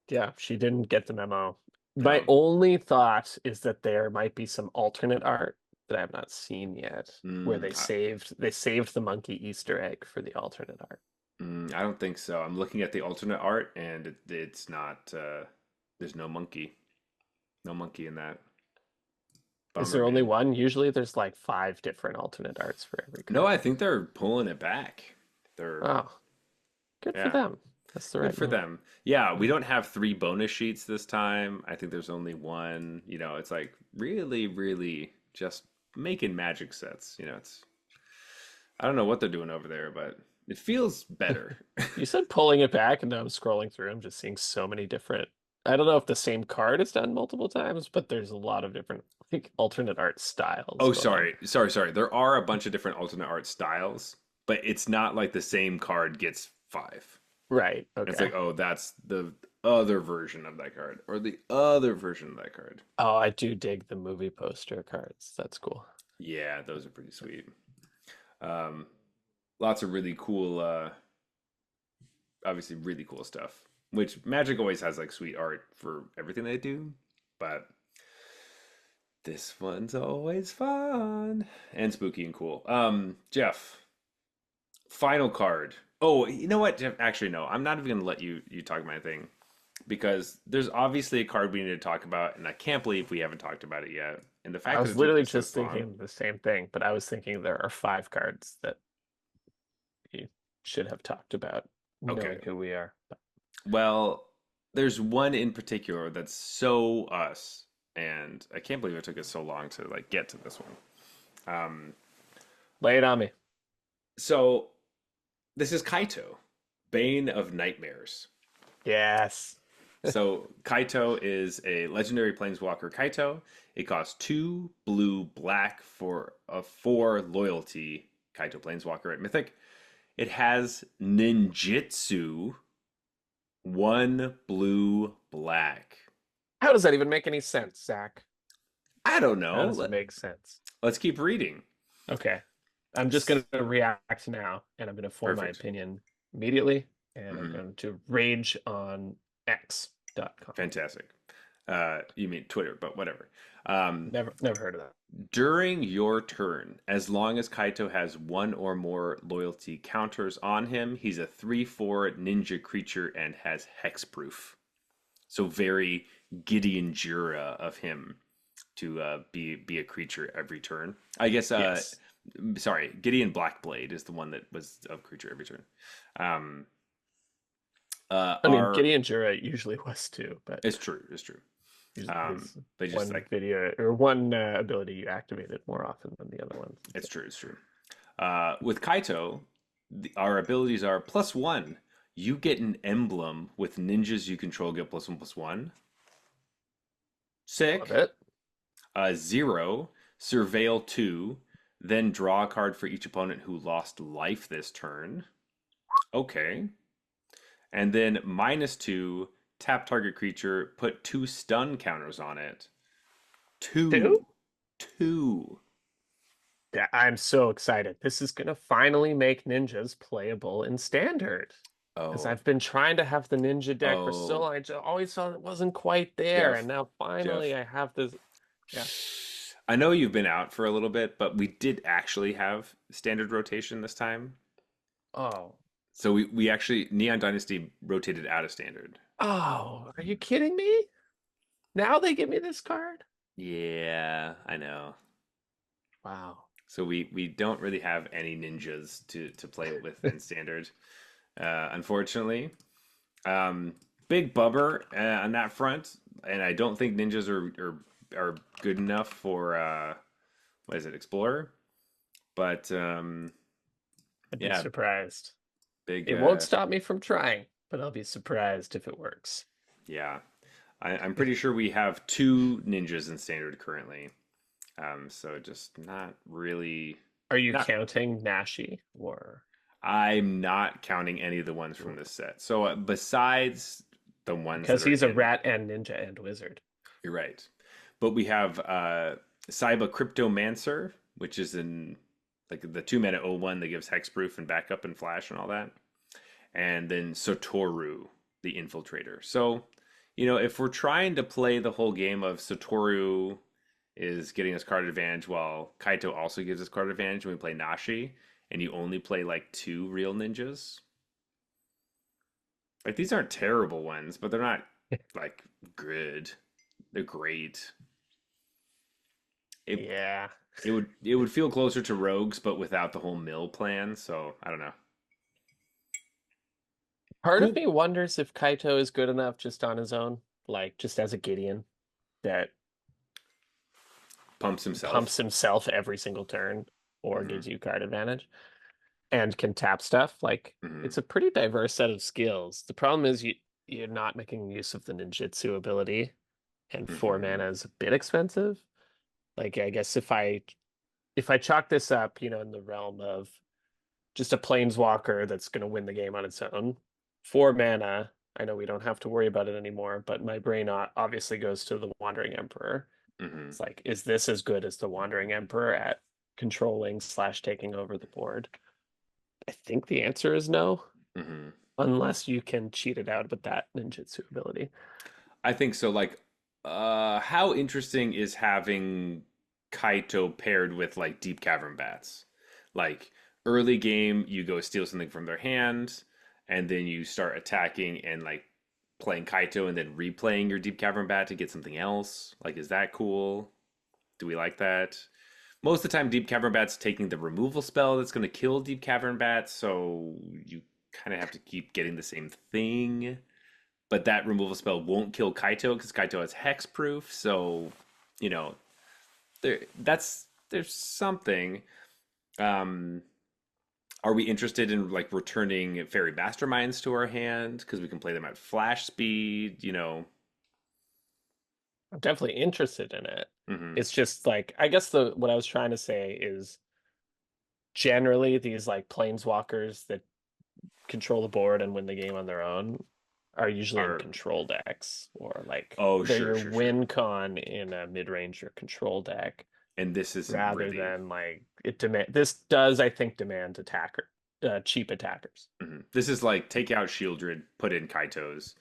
Yeah, she didn't get the memo. My No. only thought is that there might be some alternate art that I have not seen yet, where Mm, they saved the monkey Easter egg for the alternate art. I don't think so. I'm looking at the alternate art, and it's not. There's no monkey. No monkey in that. Is Bummer, there only man. one? Usually there's like 5 different alternate arts for every No, card. I think they're pulling it back. They're Oh, good for yeah, them. That's the good right for move. them. Yeah, we don't have 3 bonus sheets this time. I think there's only one. It's like really, really just making magic sets. It's I don't know what they're doing over there, but it feels better. You said pulling it back, and now I'm scrolling through. I'm just seeing so many different. I don't know if the same card is done multiple times, but there's a lot of different, I think, alternate art styles Oh, going on. sorry. There are a bunch of different alternate art styles, but it's not like the same card gets 5. Right. It's Okay. like, oh, that's the other version of that card, or the other version of that card. Oh, I do dig the movie poster cards. That's cool. Yeah, those are pretty sweet. Um, Lots of really cool, obviously really cool stuff. Which Magic always has like sweet art for everything they do, but this one's always fun and spooky and cool. Jeff, final card. Oh, you know what, Jeff? Actually, no. I'm not even gonna let you talk my thing because there's obviously a card we need to talk about, and I can't believe we haven't talked about it yet. And the I fact that was it took literally us just this long. thinking the same thing, but I was thinking there are 5 cards that you should have talked about, Okay. knowing who we are. Well, there's one in particular that's so us, and I can't believe it took us so long to like get to this one. Lay it on me. So this is Kaito, Bane of Nightmares. Yes. So Kaito is a legendary planeswalker. Kaito. It costs 2 blue black for a 4 loyalty. Kaito planeswalker at Mythic. It has ninjutsu. 1 blue black. How does that even make any sense, Zach? I don't How know. does it make sense? Let's keep reading. Okay. I'm just going to react now, and I'm going to form my Perfect. opinion immediately, and I'm Hmm. going to rage on X.com. Fantastic. You mean Twitter, but whatever. Um, Never heard of that. During your turn, as long as Kaito has 1 or more loyalty counters on him, he's a 3/4 ninja creature and has hexproof. So very Gideon Jura of him to be a creature every turn. I guess. Yes. Sorry, Gideon Blackblade is the one that was of creature every turn. Um, I mean, our Gideon Jura usually was too, but It's true. It's true. his They just one like video or one ability you activated more often than the other ones. it's true. It's true. With Kaito, our abilities are +1. You get an emblem with ninjas you control get +1/+1. Love Sick. it. 0. Surveil 2. Then draw a card for each opponent who lost life this turn. Okay. And then -2, tap target creature, put 2 stun counters on it. Two? Two. Two. Yeah, I'm so excited. This is gonna finally make ninjas playable in standard. Because Oh, I've been trying to have the ninja deck for so oh, long. always felt it wasn't quite there, and Jeff, now finally Jeff. I have this. Yeah. I know you've been out for a little bit, but we did actually have standard rotation this time. Oh. So we actually Neon Dynasty rotated out of standard. Oh, are you kidding me? Now they give me this card? Yeah, I know. Wow. So we don't really have any ninjas to play with in standard, unfortunately. Um, Big bummer on that front, and I don't think ninjas are good enough for what is it, Explorer? But I'd be yeah, surprised. big It won't stop me from trying, but I'll be surprised if it works. yeah. I'm pretty sure we have 2 ninjas in standard currently. So just not really Are you not. counting Nashi or I'm not counting any of the ones from this set. So besides the ones that because are he's a in, rat and ninja and wizard. you're right. But we have Saiba Cryptomancer, which is in like the 2 mana 01 that gives hexproof and backup and flash and all that. And then Satoru, the infiltrator. So, if we're trying to play the whole game of Satoru is getting us card advantage while Kaito also gives us card advantage when we play Nashi, and you only play like 2 real ninjas. Like these aren't terrible ones, but they're not like good. They're great. It Yeah. it would feel closer to rogues, but without the whole mill plan. So I don't know. Part of Cool. me wonders if Kaito is good enough just on his own, like just as a Gideon, that Pumps himself. pumps himself every single turn or Hmm. gives you card advantage and can tap stuff. Like Hmm. it's a pretty diverse set of skills. The problem is you're not making use of the ninjutsu ability, and 4 mana Hmm. is a bit expensive. Like I guess if I chalk this up, in the realm of just a planeswalker that's going to win the game on its own, 4 mana. I know we don't have to worry about it anymore, but my brain obviously goes to the Wandering Emperor. Hmm. It's like, is this as good as the Wandering Emperor at controlling slash taking over the board? I think the answer is no, Hmm. unless you can cheat it out with that ninjutsu ability. I think so. Like, how interesting is having Kaito paired with like deep cavern bats? Like early game, you go steal something from their hand, and then you start attacking and like playing Kaito, and then replaying your deep cavern bat to get something else. Like, is that cool? Do we like that? Most of the time, deep cavern bat's taking the removal spell that's going to kill deep cavern bats, so you kind of have to keep getting the same thing, but that removal spell won't kill Kaito because Kaito has hexproof. So, you know, there's something. Um, are we interested in like returning fairy masterminds to our hand because we can play them at flash speed? I'm definitely interested in it. Hmm. It's just like, I guess the what I was trying to say is generally these like planeswalkers that control the board and win the game on their own are usually in Are control decks, or like Oh, they're sure, your sure, sure. win con in a mid-range or control deck, And this isn't rather really. than like this does, I think, demand cheap attackers. This is like take out Shieldred, put in Kaito's,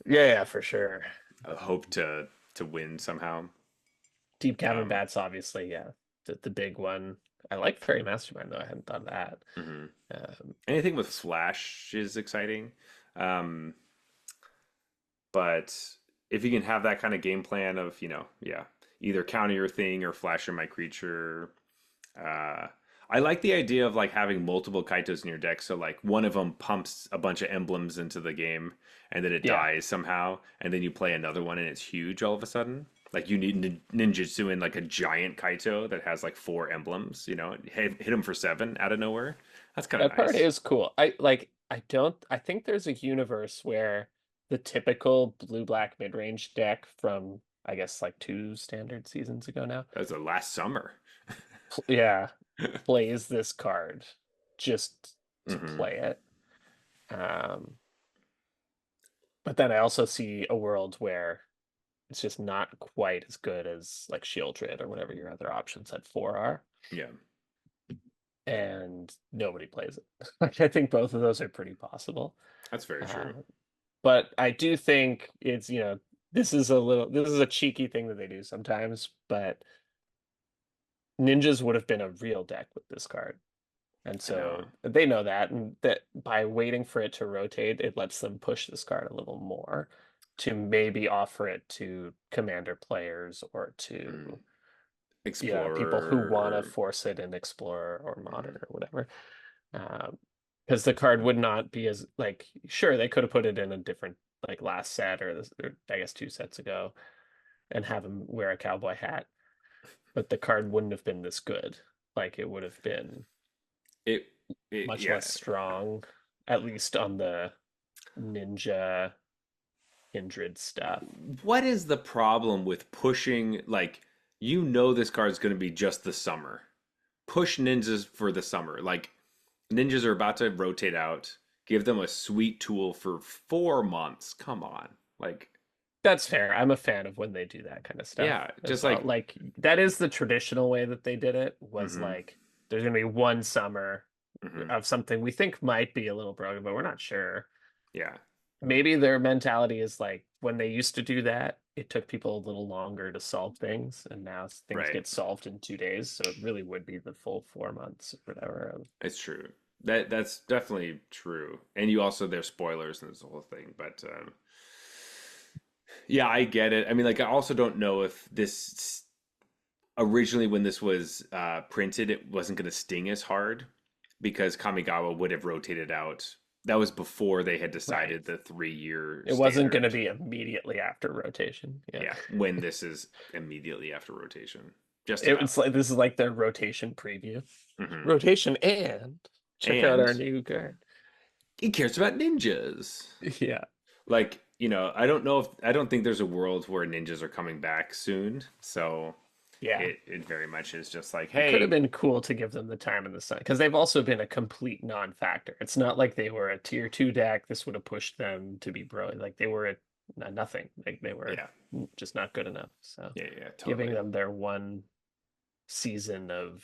Yeah, yeah, for sure. hope to win somehow. Deep Cavern Um, Bats, obviously, yeah, the big one. I like Fairy Mastermind though. I hadn't thought of that. mhm. Um, Anything with flash is exciting. Um, But if you can have that kind of game plan of, yeah, either counter your thing or flash my creature. Uh, I like the idea of like having multiple Kaitos in your deck. So like one of them pumps a bunch of emblems into the game and then it yeah, dies somehow. And then you play another one and it's huge all of a sudden. Like you need ninjutsu in like a giant Kaito that has like 4 emblems, hit him for 7 out of nowhere. That's kind of that part nice. is cool. I think there's a universe where the typical blue black mid range deck from, I guess, like two standard seasons ago now. That was the last summer. Yeah. plays this card just to Hmm. play it. Um, but then I also see a world where it's just not quite as good as like Shieldred or whatever your other options at 4 are, Yeah, and nobody plays it. Like I think both of those are pretty possible. that's very Uh, true. but I do think it's, this is a cheeky thing that they do sometimes, but ninjas would have been a real deck with this card. And I know. so they know that, and that by waiting for it to rotate, it lets them push this card a little more to maybe offer it to commander players or Mm. to, people who Explorer want to or force it in Explorer or Modern mhm. or whatever. Because the card would not be as like, sure, they could have put it in a different, like last set or I guess 2 sets ago, and have him wear a cowboy hat, but the card wouldn't have been this good. Like it would have been it, much yeah. less strong, at least on the ninja kindred stuff. What is the problem with pushing like you know this card's going to be just the summer? Push ninjas for the summer. Like ninjas are about to rotate out. Give them a sweet tool for 4 months. Come on. Like, That's fair. I'm a fan of when they do that kind of stuff yeah, as just well. like Like that is the traditional way that they did it, was mm-hmm, like there's gonna be one summer mm-hmm. of something we think might be a little broken, but we're not sure. Yeah. Maybe their mentality is like when they used to do that, it took people a little longer to solve things, and now things Right. get solved in 2 days. So it really would be the full 4 months or whatever. It's true. That's definitely true. And you also there's spoilers and this whole thing, but yeah, I get it. I mean, like I also don't know if this originally when this was printed, it wasn't going to sting as hard because Kamigawa would have rotated out. That was before they had Right. decided the 3 year It wasn't going to standard. be immediately after rotation. Yeah. Yeah, when this is immediately after rotation, just It about. was like this is like their rotation preview. Hmm. Rotation and check out And our new card. he cares about ninjas. Yeah. Like, I don't think there's a world where ninjas are coming back soon. So Yeah. it very much is just like, It could have hey, been cool to give them the time in the sun because they've also been a complete non-factor. It's not like they were a tier 2 deck. This would have pushed them to be bro. Like they were nothing. Like they were yeah, just not good enough. So yeah, giving totally. them their one season of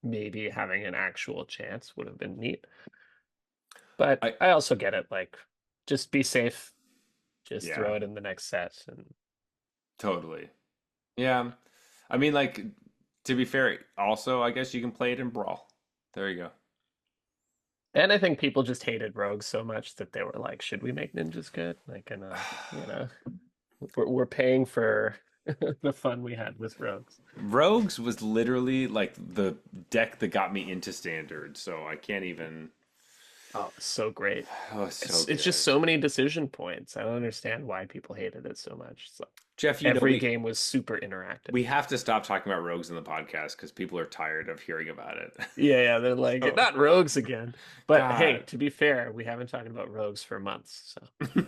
maybe having an actual chance would have been neat. But I I also get it. Like just be safe. Just Yeah, throw it in the next set. totally. Yeah. I mean, like, to be fair, also, I guess you can play it in Brawl. There you go. And I think people just hated rogues so much that they were like, should we make ninjas good? Like, and we're paying for the fun we had with rogues. Rogues was literally like the deck that got me into standard, so I can't even. Oh, it's so great. Oh, so It's just good. so many decision points. I don't understand why people hated it so much. So Jeff, every game was super interactive. we have to stop talking about rogues in the podcast because people are tired of hearing about it. Yeah, yeah, they're like, So, not rogues again. But hey, God. to be fair, we haven't talked about rogues for months, so.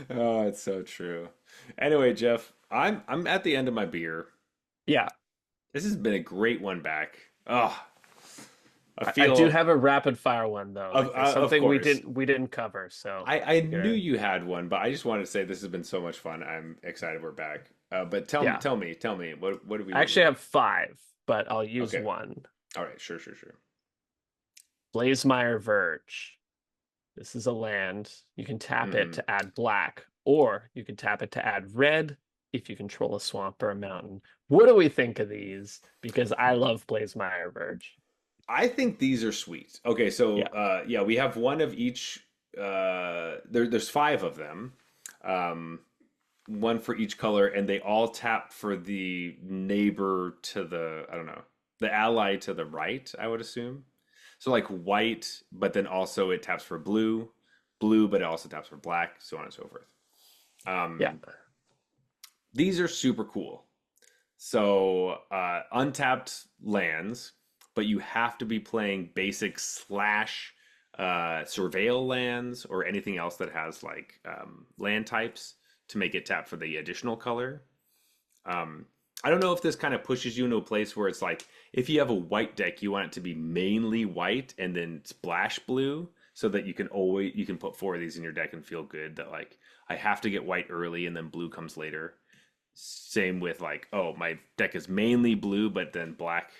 Oh, it's so true. Anyway, Jeff, I'm at the end of my beer. Yeah, This has been a great one back. Oh, I I do feel have a rapid fire one though. Like there's of something course. we didn't cover, so I knew yeah. you had one, but I just wanted to say this has been so much fun. I'm excited we're back. But Yeah. tell me, what do we I need to actually know? have 5, but I'll use Okay, one. all right, sure. Blazemeyer Verge. This is a land. You can tap it Hmm. to add black, or you can tap it to add red if you control a swamp or a mountain. What do we think of these? Because I love Blazemeyer Verge. I think these are sweet. Okay, so Yeah. yeah, we have one of each. There's five of them. Um, one for each color, and they all tap for the neighbor to the, I don't know, the ally to the right, I would assume. So like white, but then also it taps for blue, but it also taps for black, so on and so forth. Yeah. These are super cool. So untapped lands, but you have to be playing basic slash surveil lands or anything else that has like land types to make it tap for the additional color. Um, I don't know if this kind of pushes you into a place where it's like if you have a white deck, you want it to be mainly white and then splash blue so that you can put four of these in your deck and feel good that like I have to get white early and then blue comes later. Same with like, oh, my deck is mainly blue but then black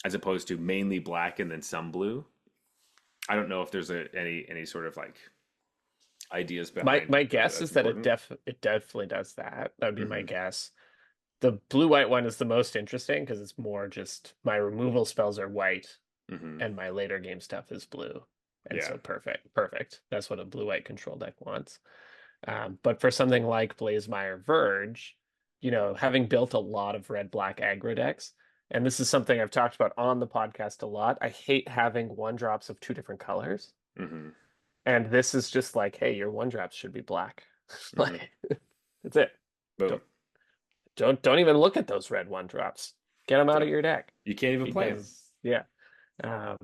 as opposed to mainly black and then some blue. I don't know if there's any sort of like ideas behind My whether guess that's is that important. it definitely does that. That would be my Hmm. guess. The blue white one is the most interesting because it's more just my removal spells are white Hmm. and my later game stuff is blue. And Yeah. so perfect. That's what a blue white control deck wants. But for something like Blazemeyer Verge, having built a lot of red black aggro decks, and this is something I've talked about on the podcast a lot. I hate having one drops of two different colors. Hmm. And this is just like, hey, your one drops should be black. Hmm. Like that's it. Boom. Don't don't even look at those red one drops. Get them out of Don't. your deck You can't even play them. because yeah. Um,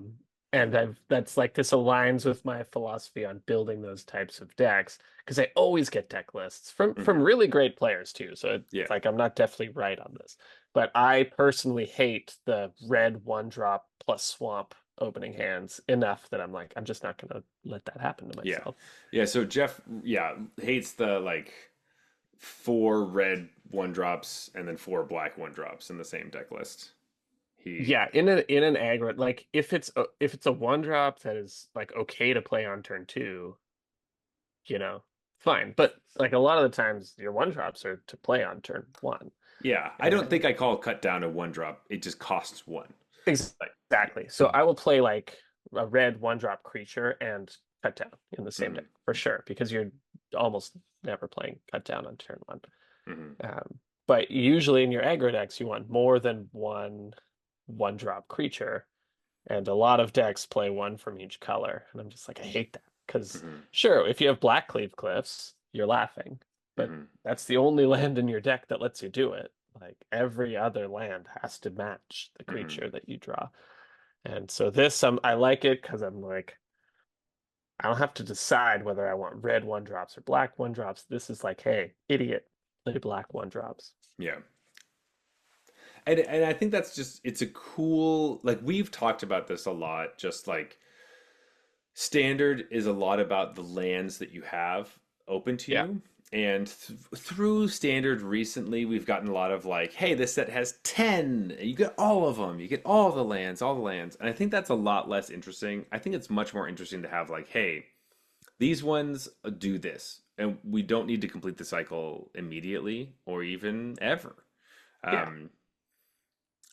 and I've that's like this aligns with my philosophy on building those types of decks because I always get deck lists from Hmm. really great players too. So Yeah. it's like I'm not definitely right on this, but I personally hate the red one drop plus swamp opening hands enough that I'm like I'm just not gonna let that happen to Yeah. myself. Yeah. So Jeff, yeah, hates the like four red one drops and then four black one drops in the same deck list. He, Yeah, in an aggro, like if it's a one drop that is like okay to play on turn two, you know, fine. But like a lot of the times your one drops are to play on turn one. yeah, I don't And think I call cut down a one drop. It just costs one. Like, exactly. So I will play like a red one drop creature and cut down in the same deck hmm. for sure, because you're almost never playing cut down on turn one. Hmm. But usually in your aggro decks, you want more than one drop creature. And a lot of decks play one from each color. And I'm just like, I hate that. Because Hmm. sure, if you have Black Cleave Cliffs, you're laughing. But Hmm. that's the only land in your deck that lets you do it. Like every other land has to match the Hmm. creature that you draw. And so this, I like it because I'm like, I don't have to decide whether I want red one drops or black one drops. This is like, hey, idiot, play black one drops. Yeah. And I think that's just it's a cool like we've talked about this a lot, just like standard is a lot about the lands that you have open to Yeah. you. And through standard recently, we've gotten a lot of like, hey, this set has 10. You get all of them. You get all the lands, all the lands. And I think that's a lot less interesting. I think it's much more interesting to have like, hey, these ones do this. And we don't need to complete the cycle immediately or even ever. Yeah. Um,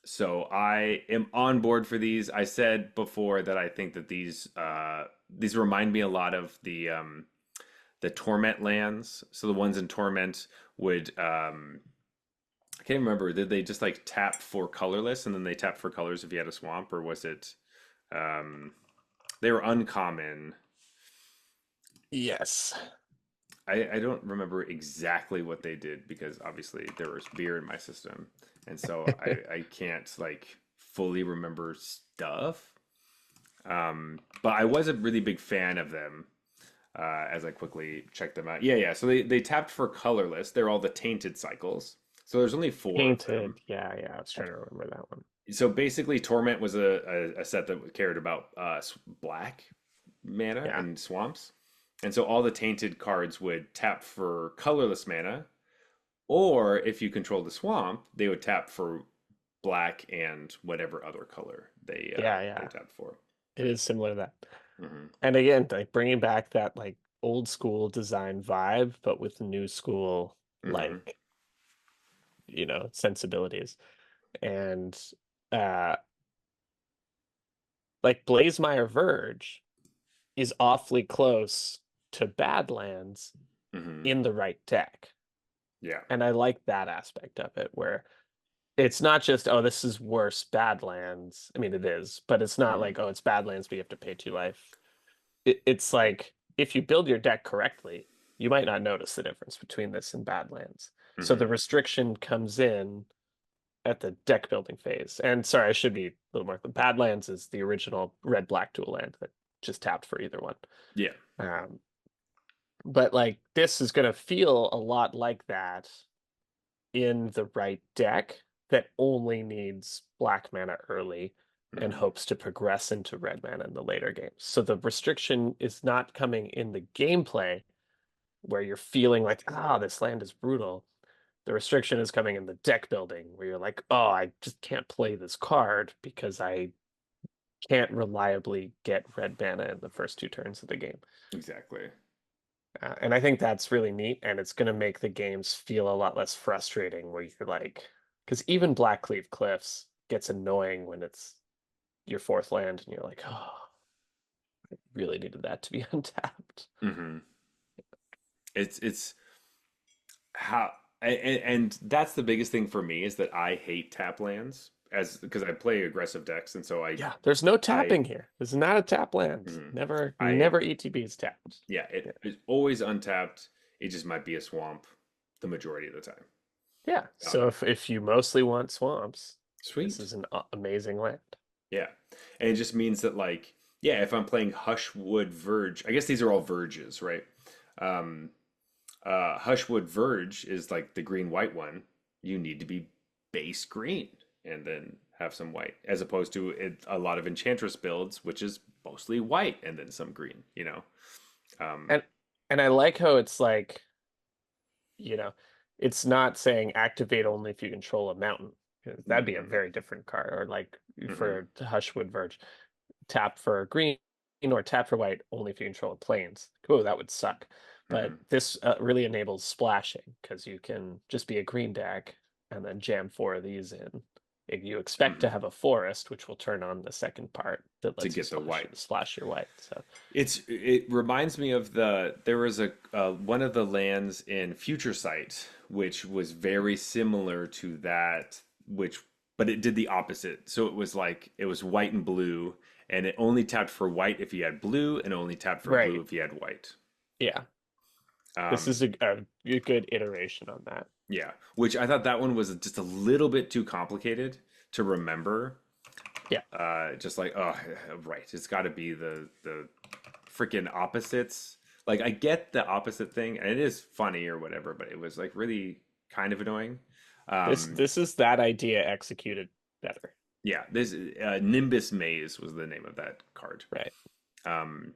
so I am on board for these. I said before that I think that these remind me a lot of the Torment lands. So the ones in Torment would I can't remember. Did they just like tap for colorless and then they tap for colors if you had a swamp, or was it um, they were uncommon? Yes. I don't remember exactly what they did because obviously there was beer in my system, and so I can't like fully remember stuff. But I was a really big fan of them as I quickly checked them out. Yeah, yeah. So they tapped for colorless. They're all the tainted cycles. So there's only four of them. Painted. Yeah, yeah. I was trying to remember that one. So basically, Torment was a set that cared about black mana Yeah. and swamps. And so all the tainted cards would tap for colorless mana, or if you control the swamp, they would tap for black and whatever other color Yeah, they yeah. tapped for. It is similar to that. Hmm. And again, like bringing back that like old school design vibe, but with new school Hmm. like, sensibilities. And uh like Blazemeyer Verge is awfully close to Badlands Hmm. in the right deck. Yeah. And I like that aspect of it where it's not just, oh, this is worse Badlands. I mean, it is, but it's not Hmm. like, oh, it's Badlands, but you have to pay 2 life. It's like if you build your deck correctly, you might not notice the difference between this and Badlands. So the Hmm. restriction comes in at the deck building phase. And sorry, I should be a little more. Badlands is the original red black dual land that just tapped for either one. Yeah. Um, but this is going to feel a lot like that in the right deck. that only needs black mana early and Hmm. hopes to progress into red mana in the later games. So the restriction is not coming in the gameplay where you're feeling like, ah, this land is brutal. The restriction is coming in the deck building where you're like, oh, I just can't play this card because I can't reliably get red mana in the first two turns of the game. Exactly. And I think that's really neat, and it's going to make the games feel a lot less frustrating where you're like, because even Blackcleave Cliffs gets annoying when it's your fourth land and you're like, oh, I really needed that to be untapped. Hmm. It's how and that's the biggest thing for me is that I hate tap lands as because I play aggressive decks, and so Yeah, there's no I tapping here. This is not a tap land. mhm. Never, I never ETB is tapped. yeah, Yeah. it is always untapped. It just might be a swamp the majority of the time. Yeah. So Um, if you mostly want swamps, this Sweet. is an amazing land. Yeah. And it just means that like yeah, if I'm playing Hushwood Verge, I guess these are all verges, right? Um Hushwood Verge is like the green white one. You need to be base green and then have some white, as opposed to a lot of Enchantress builds, which is mostly white and then some green, you know? Um, And and I like how it's like, you know, it's not saying activate only if you control a mountain. 'Cause that'd be a mhm, very different card. Or like mhm, for Hushwood Verge, tap for green or tap for white only if you control planes. Oh, that would suck. But mhm, this really enables splashing because you can just be a green deck and then jam four of these in. If you expect to mhm. have a forest, which will turn on the second part that To lets you get the white. splash your white. So It reminds me of there was a one of the lands in Future Sight which was very similar to that, which but it did the opposite. So it was like it was white and blue, and it only tapped for white if you had blue, and only tapped for blue right, if you had white. yeah, this is Um, a good iteration on that. yeah, which I thought that one was just a little bit too complicated to remember. Yeah, Just like oh right, it's got to be the freaking opposites. Like I get the opposite thing, and it is funny or whatever, but it was like really kind of annoying. this Um, this is that idea executed better. yeah, this Nimbus Maze was the name of that card. Right. Um,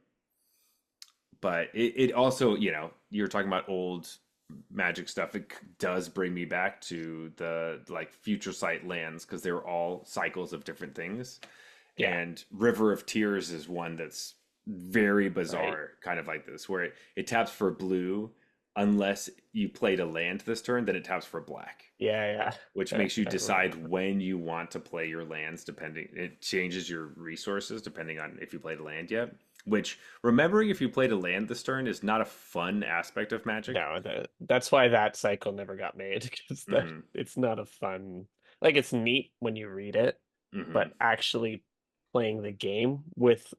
but it also, you know, you're talking about old magic stuff. It does bring me back to the like future sight lands because they were all cycles of different things. Yeah, And River of Tears is one that's very right. bizarre, kind of like this, where it taps for blue unless you played a land this turn, then it taps for black, Yeah, which yeah. makes you I decide remember. when you want to play your lands, depending, it changes your resources depending on if you played a land yet. Which, remembering if you played a land this turn is not a fun aspect of Magic. No, that's why that cycle never got made because that Hmm. it's not a fun, like it's neat when you read it, Hmm. but actually playing the game with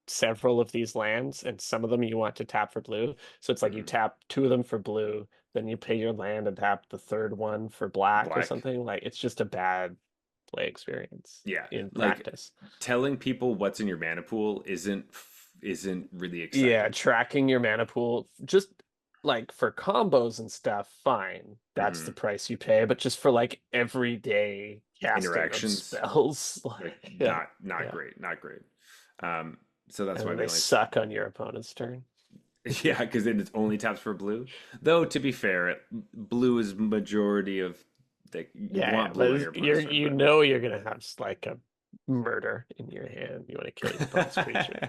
several of these lands and some of them you want to tap for blue. So it's like you Hmm. tap two of them for blue, then you pay your land and tap the third one for black or Black. something. Like it's just a bad play experience Yeah. in Like, practice. telling people what's in your mana pool isn't really Yeah, exciting. tracking your mana pool, just like for combos and stuff, fine. That's the Hmm. price you pay, but just for like everyday casting of Interactions, spells, like like yeah, not yeah. great, not great. So that's And why then we they only suck on your opponent's turn. yeah, because then it's only taps for blue. Though to be fair, blue is majority of you Yeah, yeah, want but blue on your opponent's turn, you but know you're gonna have like a murder in your hand. You want to kill your opponent's creature.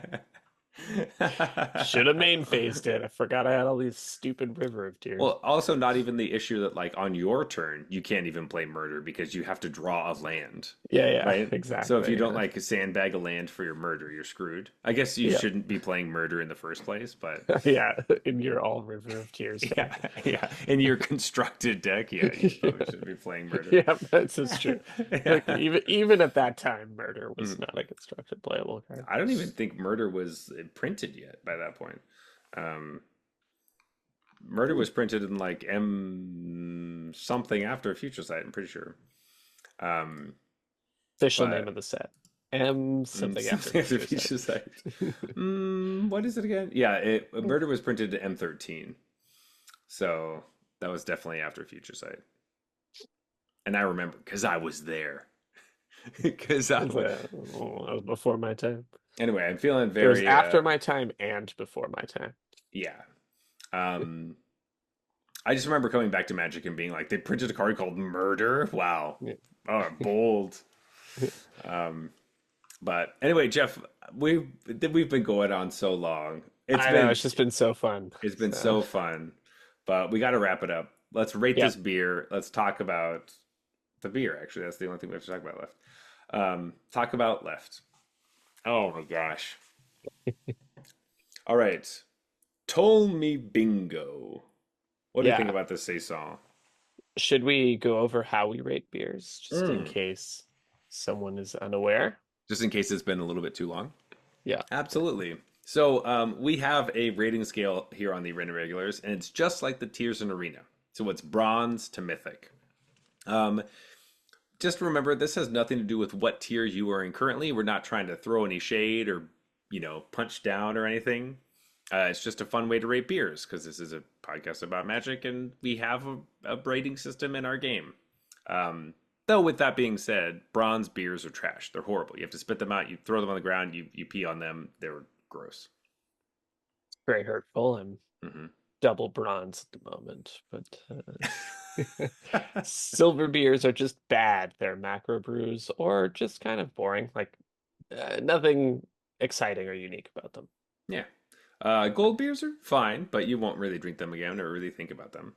Should have main phased it. I forgot I had all these stupid River of Tears. well, also not even the issue that like on your turn you can't even play murder because you have to draw a land, Yeah, yeah, right? So if you exactly. don't Yeah, like sandbag a land for your murder, you're screwed. I guess you yeah, shouldn't be playing murder in the first place, but yeah. In your all River of Tears yeah, deck. yeah. In your constructed deck, yeah, you probably Yeah. shouldn't be playing murder. Yeah, this is true. Like Yeah. even at that time, Murder was Mhm. not a constructed playable card. I don't even think Murder was printed yet by that point. Um, Murder Hmm. was printed in like M something after Future Sight, I'm pretty sure. Um, Official name of but the set. M something after something after Future Future Sight. Sight. What is it again? Yeah, Murder was printed to M13. So that was definitely after Future Sight. And I remember because I was there. Because I was. That was before my time. Anyway, I'm feeling It was very, after my time and before my time. yeah. Um, I just remember coming back to Magic and being like, they printed a card called Murder. Wow. Yeah. Oh, bold. Um, but anyway, Jeff, we've been going on so long. It's I know, been it's just been so fun. it's been So, so fun, but we got to wrap it up. Let's rate yeah. this beer. Let's talk about the beer. Actually, that's the only thing we have to talk about left. Talk about left. Oh my gosh. All right. Toll me bingo. What do you think Yeah. about this saison? Should we go over how we rate beers, just in Mm. case someone is unaware? Just in case it's been a little bit too long. Yeah. Absolutely. So we have a rating scale here on the Arena Regulars, and it's just like the tiers in Arena. So it's bronze to mythic. Um, just remember, this has nothing to do with what tier you are in currently. We're not trying to throw any shade or, punch down or anything. It's just a fun way to rate beers because this is a podcast about Magic, and we have a rating system in our game. Um, though, with that being said, bronze beers are trash. They're horrible. You have to spit them out. You throw them on the ground. You pee on them. They're gross. Very hurtful. I'm Hmm. double bronze at the moment, but silver beers are just bad. They're macro brews or just kind of boring. Like nothing exciting or unique about them. Yeah. Gold beers are fine, but you won't really drink them again or really think about them.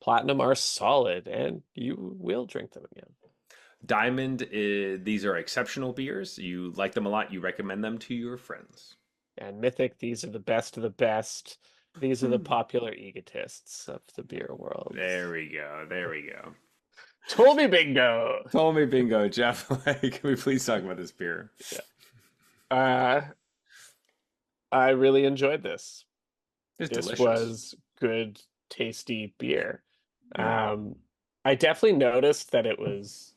Platinum are solid, and you will drink them again. Diamond, these are exceptional beers. You like them a lot. You recommend them to your friends. And Mythic, these are the best of the best. These are the Hmm. popular egotists of the beer world. There we go. There we go. Told me bingo. Tell me bingo, Jeff. Can we please talk about this beer? Yeah. Uh, I really enjoyed this. It's This delicious. was good, tasty beer. Mm, Um, I definitely noticed that it was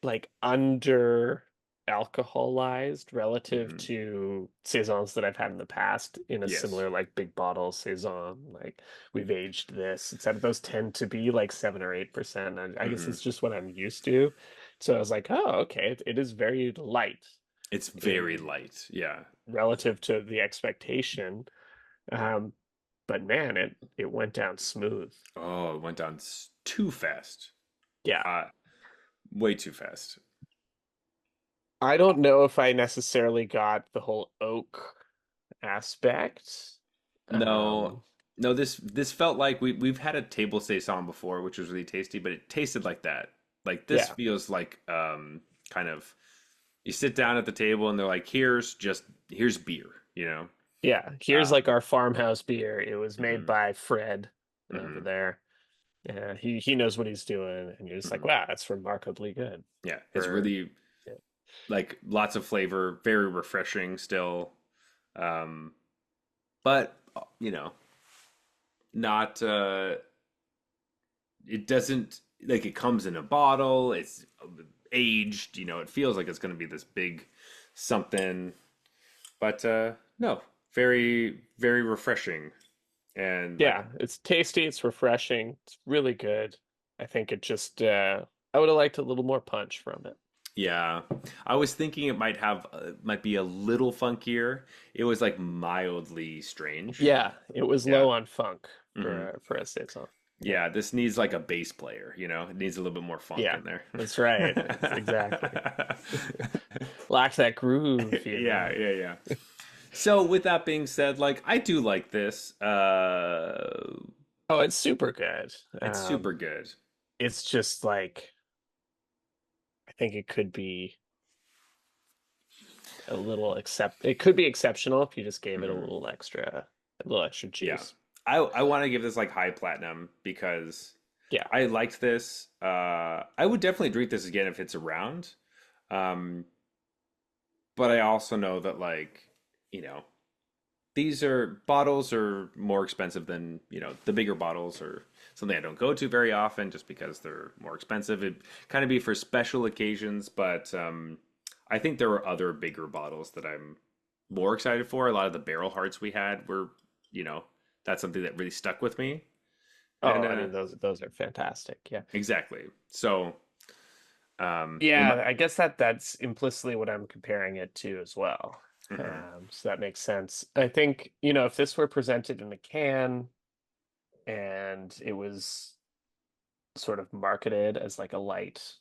like under alcoholized relative mhm. to saisons that I've had in the past in a Yes. similar like big bottle saison. Like we've aged this. Instead of those tend to be like 7 or 8%. I guess Hmm. it's just what I'm used to. So I was like, oh, okay, it is very light It's very in light. Yeah. relative to the expectation. Um, but man, it went down smooth. Oh, it went down too fast. Yeah. Uh, way too fast. I don't know if I necessarily got the whole oak aspect. No, Um, no. This felt like we've had a table saison before, which was really tasty, but it tasted like that. Like this yeah, feels like kind of you sit down at the table and they're like, here's beer, you know. yeah. Here's like Um, our farmhouse beer. It was made mhm, by Fred over mhm, there. Yeah, he knows what he's doing, and you're just like, mhm. wow, that's remarkably good Yeah, it's for really yeah, like lots of flavor, very refreshing still. Um, but not it doesn't like it comes in a bottle. It's aged. It feels like it's going to be this big something, but no, very very refreshing and like yeah. It's tasty. It's refreshing. It's really good. I think it just I would have liked a little more punch from it. yeah. I was thinking it might be a little funkier. It was like mildly strange. Yeah, it was Yeah. low on funk Hmm. for a saison. Yeah. Yeah, this needs like a bass player, It needs a little bit more funk Yeah, in there. that's right. It's exactly. Lacks that groove, you Yeah, know. yeah, yeah. So with that being said, like I do like this. Oh, it's super good. It's super good. It's just like I think it could be a little it could be exceptional if you just gave it Mhm. a little extra Yeah. juice. I want to give this like high platinum because Yeah. I liked this. I would definitely drink this again if it's around. Um, but I also know that like, you know, these are bottles are more expensive than, the bigger bottles or something I don't go to very often just because they're more expensive. It kind of be for special occasions, but I think there were other bigger bottles that I'm more excited for. A lot of the barrel hearts we had were, you know, that's something that really stuck with me. And Oh, I mean those are fantastic. Yeah. exactly. So, in my, Yeah, I guess that's implicitly what I'm comparing it to as well. mhm. So that makes sense. I think, if this were presented in a can and it was sort of marketed as like a light,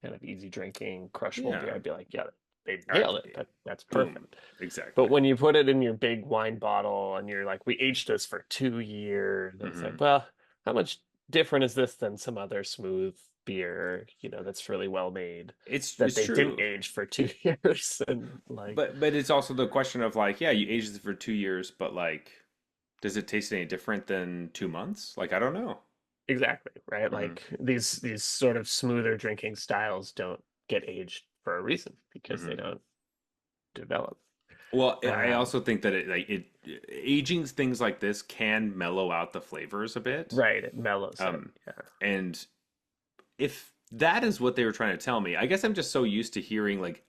kind of easy drinking, crushable beer, Yeah, I'd be like, yeah, they I, nailed it. That's boom, perfect. But exactly. when you put it in your big wine bottle and you're like, we aged this for 2 years, it's like, Hmm. well, how much different is this than some other smooth beer, that's really well made that It's they didn't true. age for 2 years and like But it's also the question of like, yeah, you aged it for 2 years, but like, does it taste any different than 2 months? Like, I don't know. exactly, right? Hmm. Like these sort of smoother drinking styles don't get aged for a reason because they Hmm. don't develop. Well, I Um, also think that aging things like this can mellow out the flavors a bit. right, it mellows it. Um, Yeah. and if that is what they were trying to tell me, I guess I'm just so used to hearing like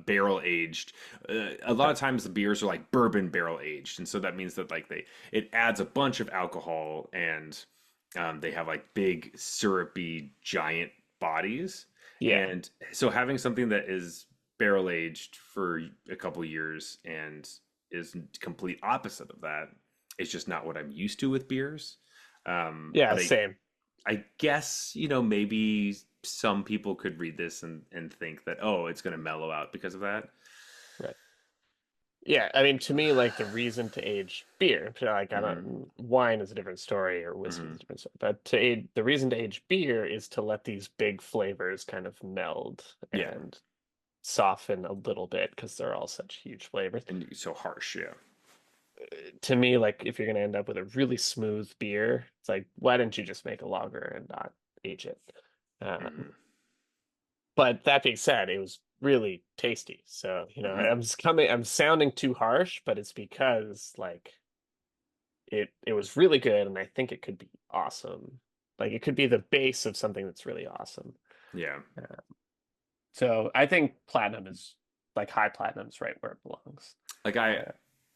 barrel aged. A lot of times the beers are like bourbon barrel aged, and so that means that like it adds a bunch of alcohol, and they have like big syrupy giant bodies, Yeah. and so having something that is barrel aged for a couple years and is complete opposite of that is just not what I'm used to with beers. Yeah, But same. I guess, maybe some people could read this and think that, oh, it's going to mellow out because of that. Right. Yeah, I mean, to me, like the reason to age beer, like I Hmm. don't, wine is a different story or whiskey is Hmm. a different story, but the reason to age beer is to let these big flavors kind of meld Yeah. and soften a little bit because they're all such huge flavors. And so harsh. Yeah. To me, like if you're gonna end up with a really smooth beer, it's like, why didn't you just make a lager and not age it? Um, Hmm. but that being said, it was really tasty. So, Hmm. I'm sounding too harsh, but it's because like it was really good and I think it could be awesome. Like it could be the base of something that's really awesome. Yeah. Uh, so I think platinum is like high platinum's right where it belongs. Like I, Uh,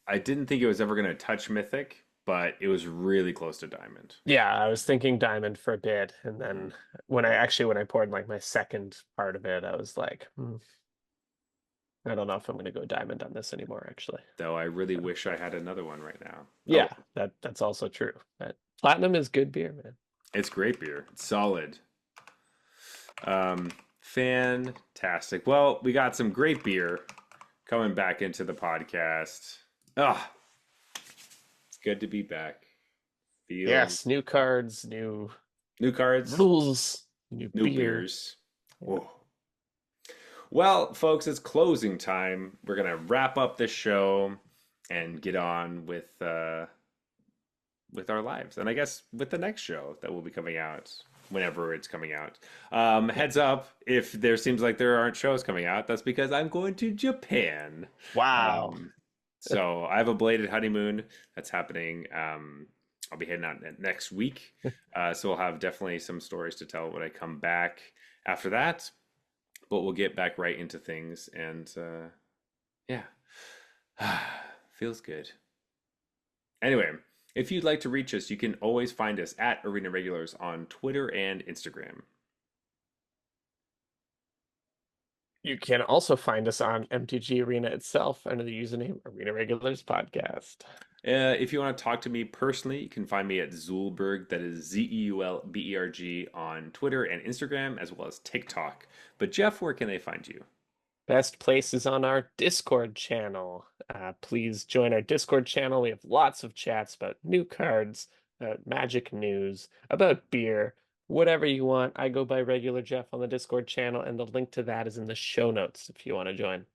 I didn't think it was ever going to touch Mythic, but it was really close to Diamond. yeah, I was thinking diamond for a bit, and Hmm. then when I poured like my second part of it, I was like, I don't know if I'm gonna go diamond on this anymore, actually. Though I really So wish I had another one right now. Oh, yeah, that's also true. But platinum is good beer, man. it's great beer. It's solid. Fantastic. Well, we got some great beer coming back into the podcast. Ah, it's good to be back. Yes, Feels new cards, new new cards, rules, new new beer. beers. Yeah. Whoa. Well, folks, it's closing time. We're gonna wrap up this show and get on with our lives, and I guess with the next show that will be coming out whenever it's coming out. Yeah. Heads up, if there seems like there aren't shows coming out, that's because I'm going to Japan. Wow. Um, so I have a belated honeymoon that's happening. I'll be heading out next week, so we'll have definitely some stories to tell when I come back after that. But we'll get back right into things, and yeah, feels good. Anyway, if you'd like to reach us, you can always find us at Arena Regulars on Twitter and Instagram. You can also find us on MTG Arena itself under the username Arena Regulars Podcast. If you want to talk to me personally, you can find me at Zulberg, that is Zeulberg on Twitter and Instagram, as well as TikTok. But Jeff, where can they find you? Best place is on our Discord channel. Please join our Discord channel. We have lots of chats about new cards, magic news, about beer, whatever you want. I go by Regular Jeff on the Discord channel, and the link to that is in the show notes if you want to join.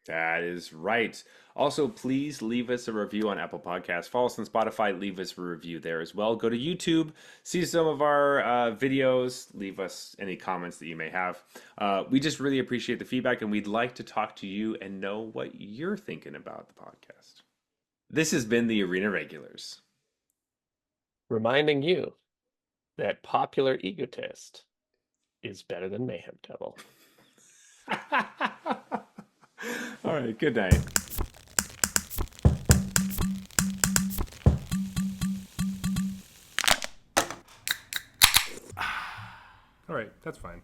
That is right. Also, please leave us a review on Apple Podcasts. Follow us on Spotify. Leave us a review there as well. Go to YouTube, see some of our videos. Leave us any comments that you may have. We just really appreciate the feedback, and we'd like to talk to you and know what you're thinking about the podcast. This has been the Arena Regulars. Reminding you that popular egotist is better than Mayhem Devil. All right, good night. that's fine.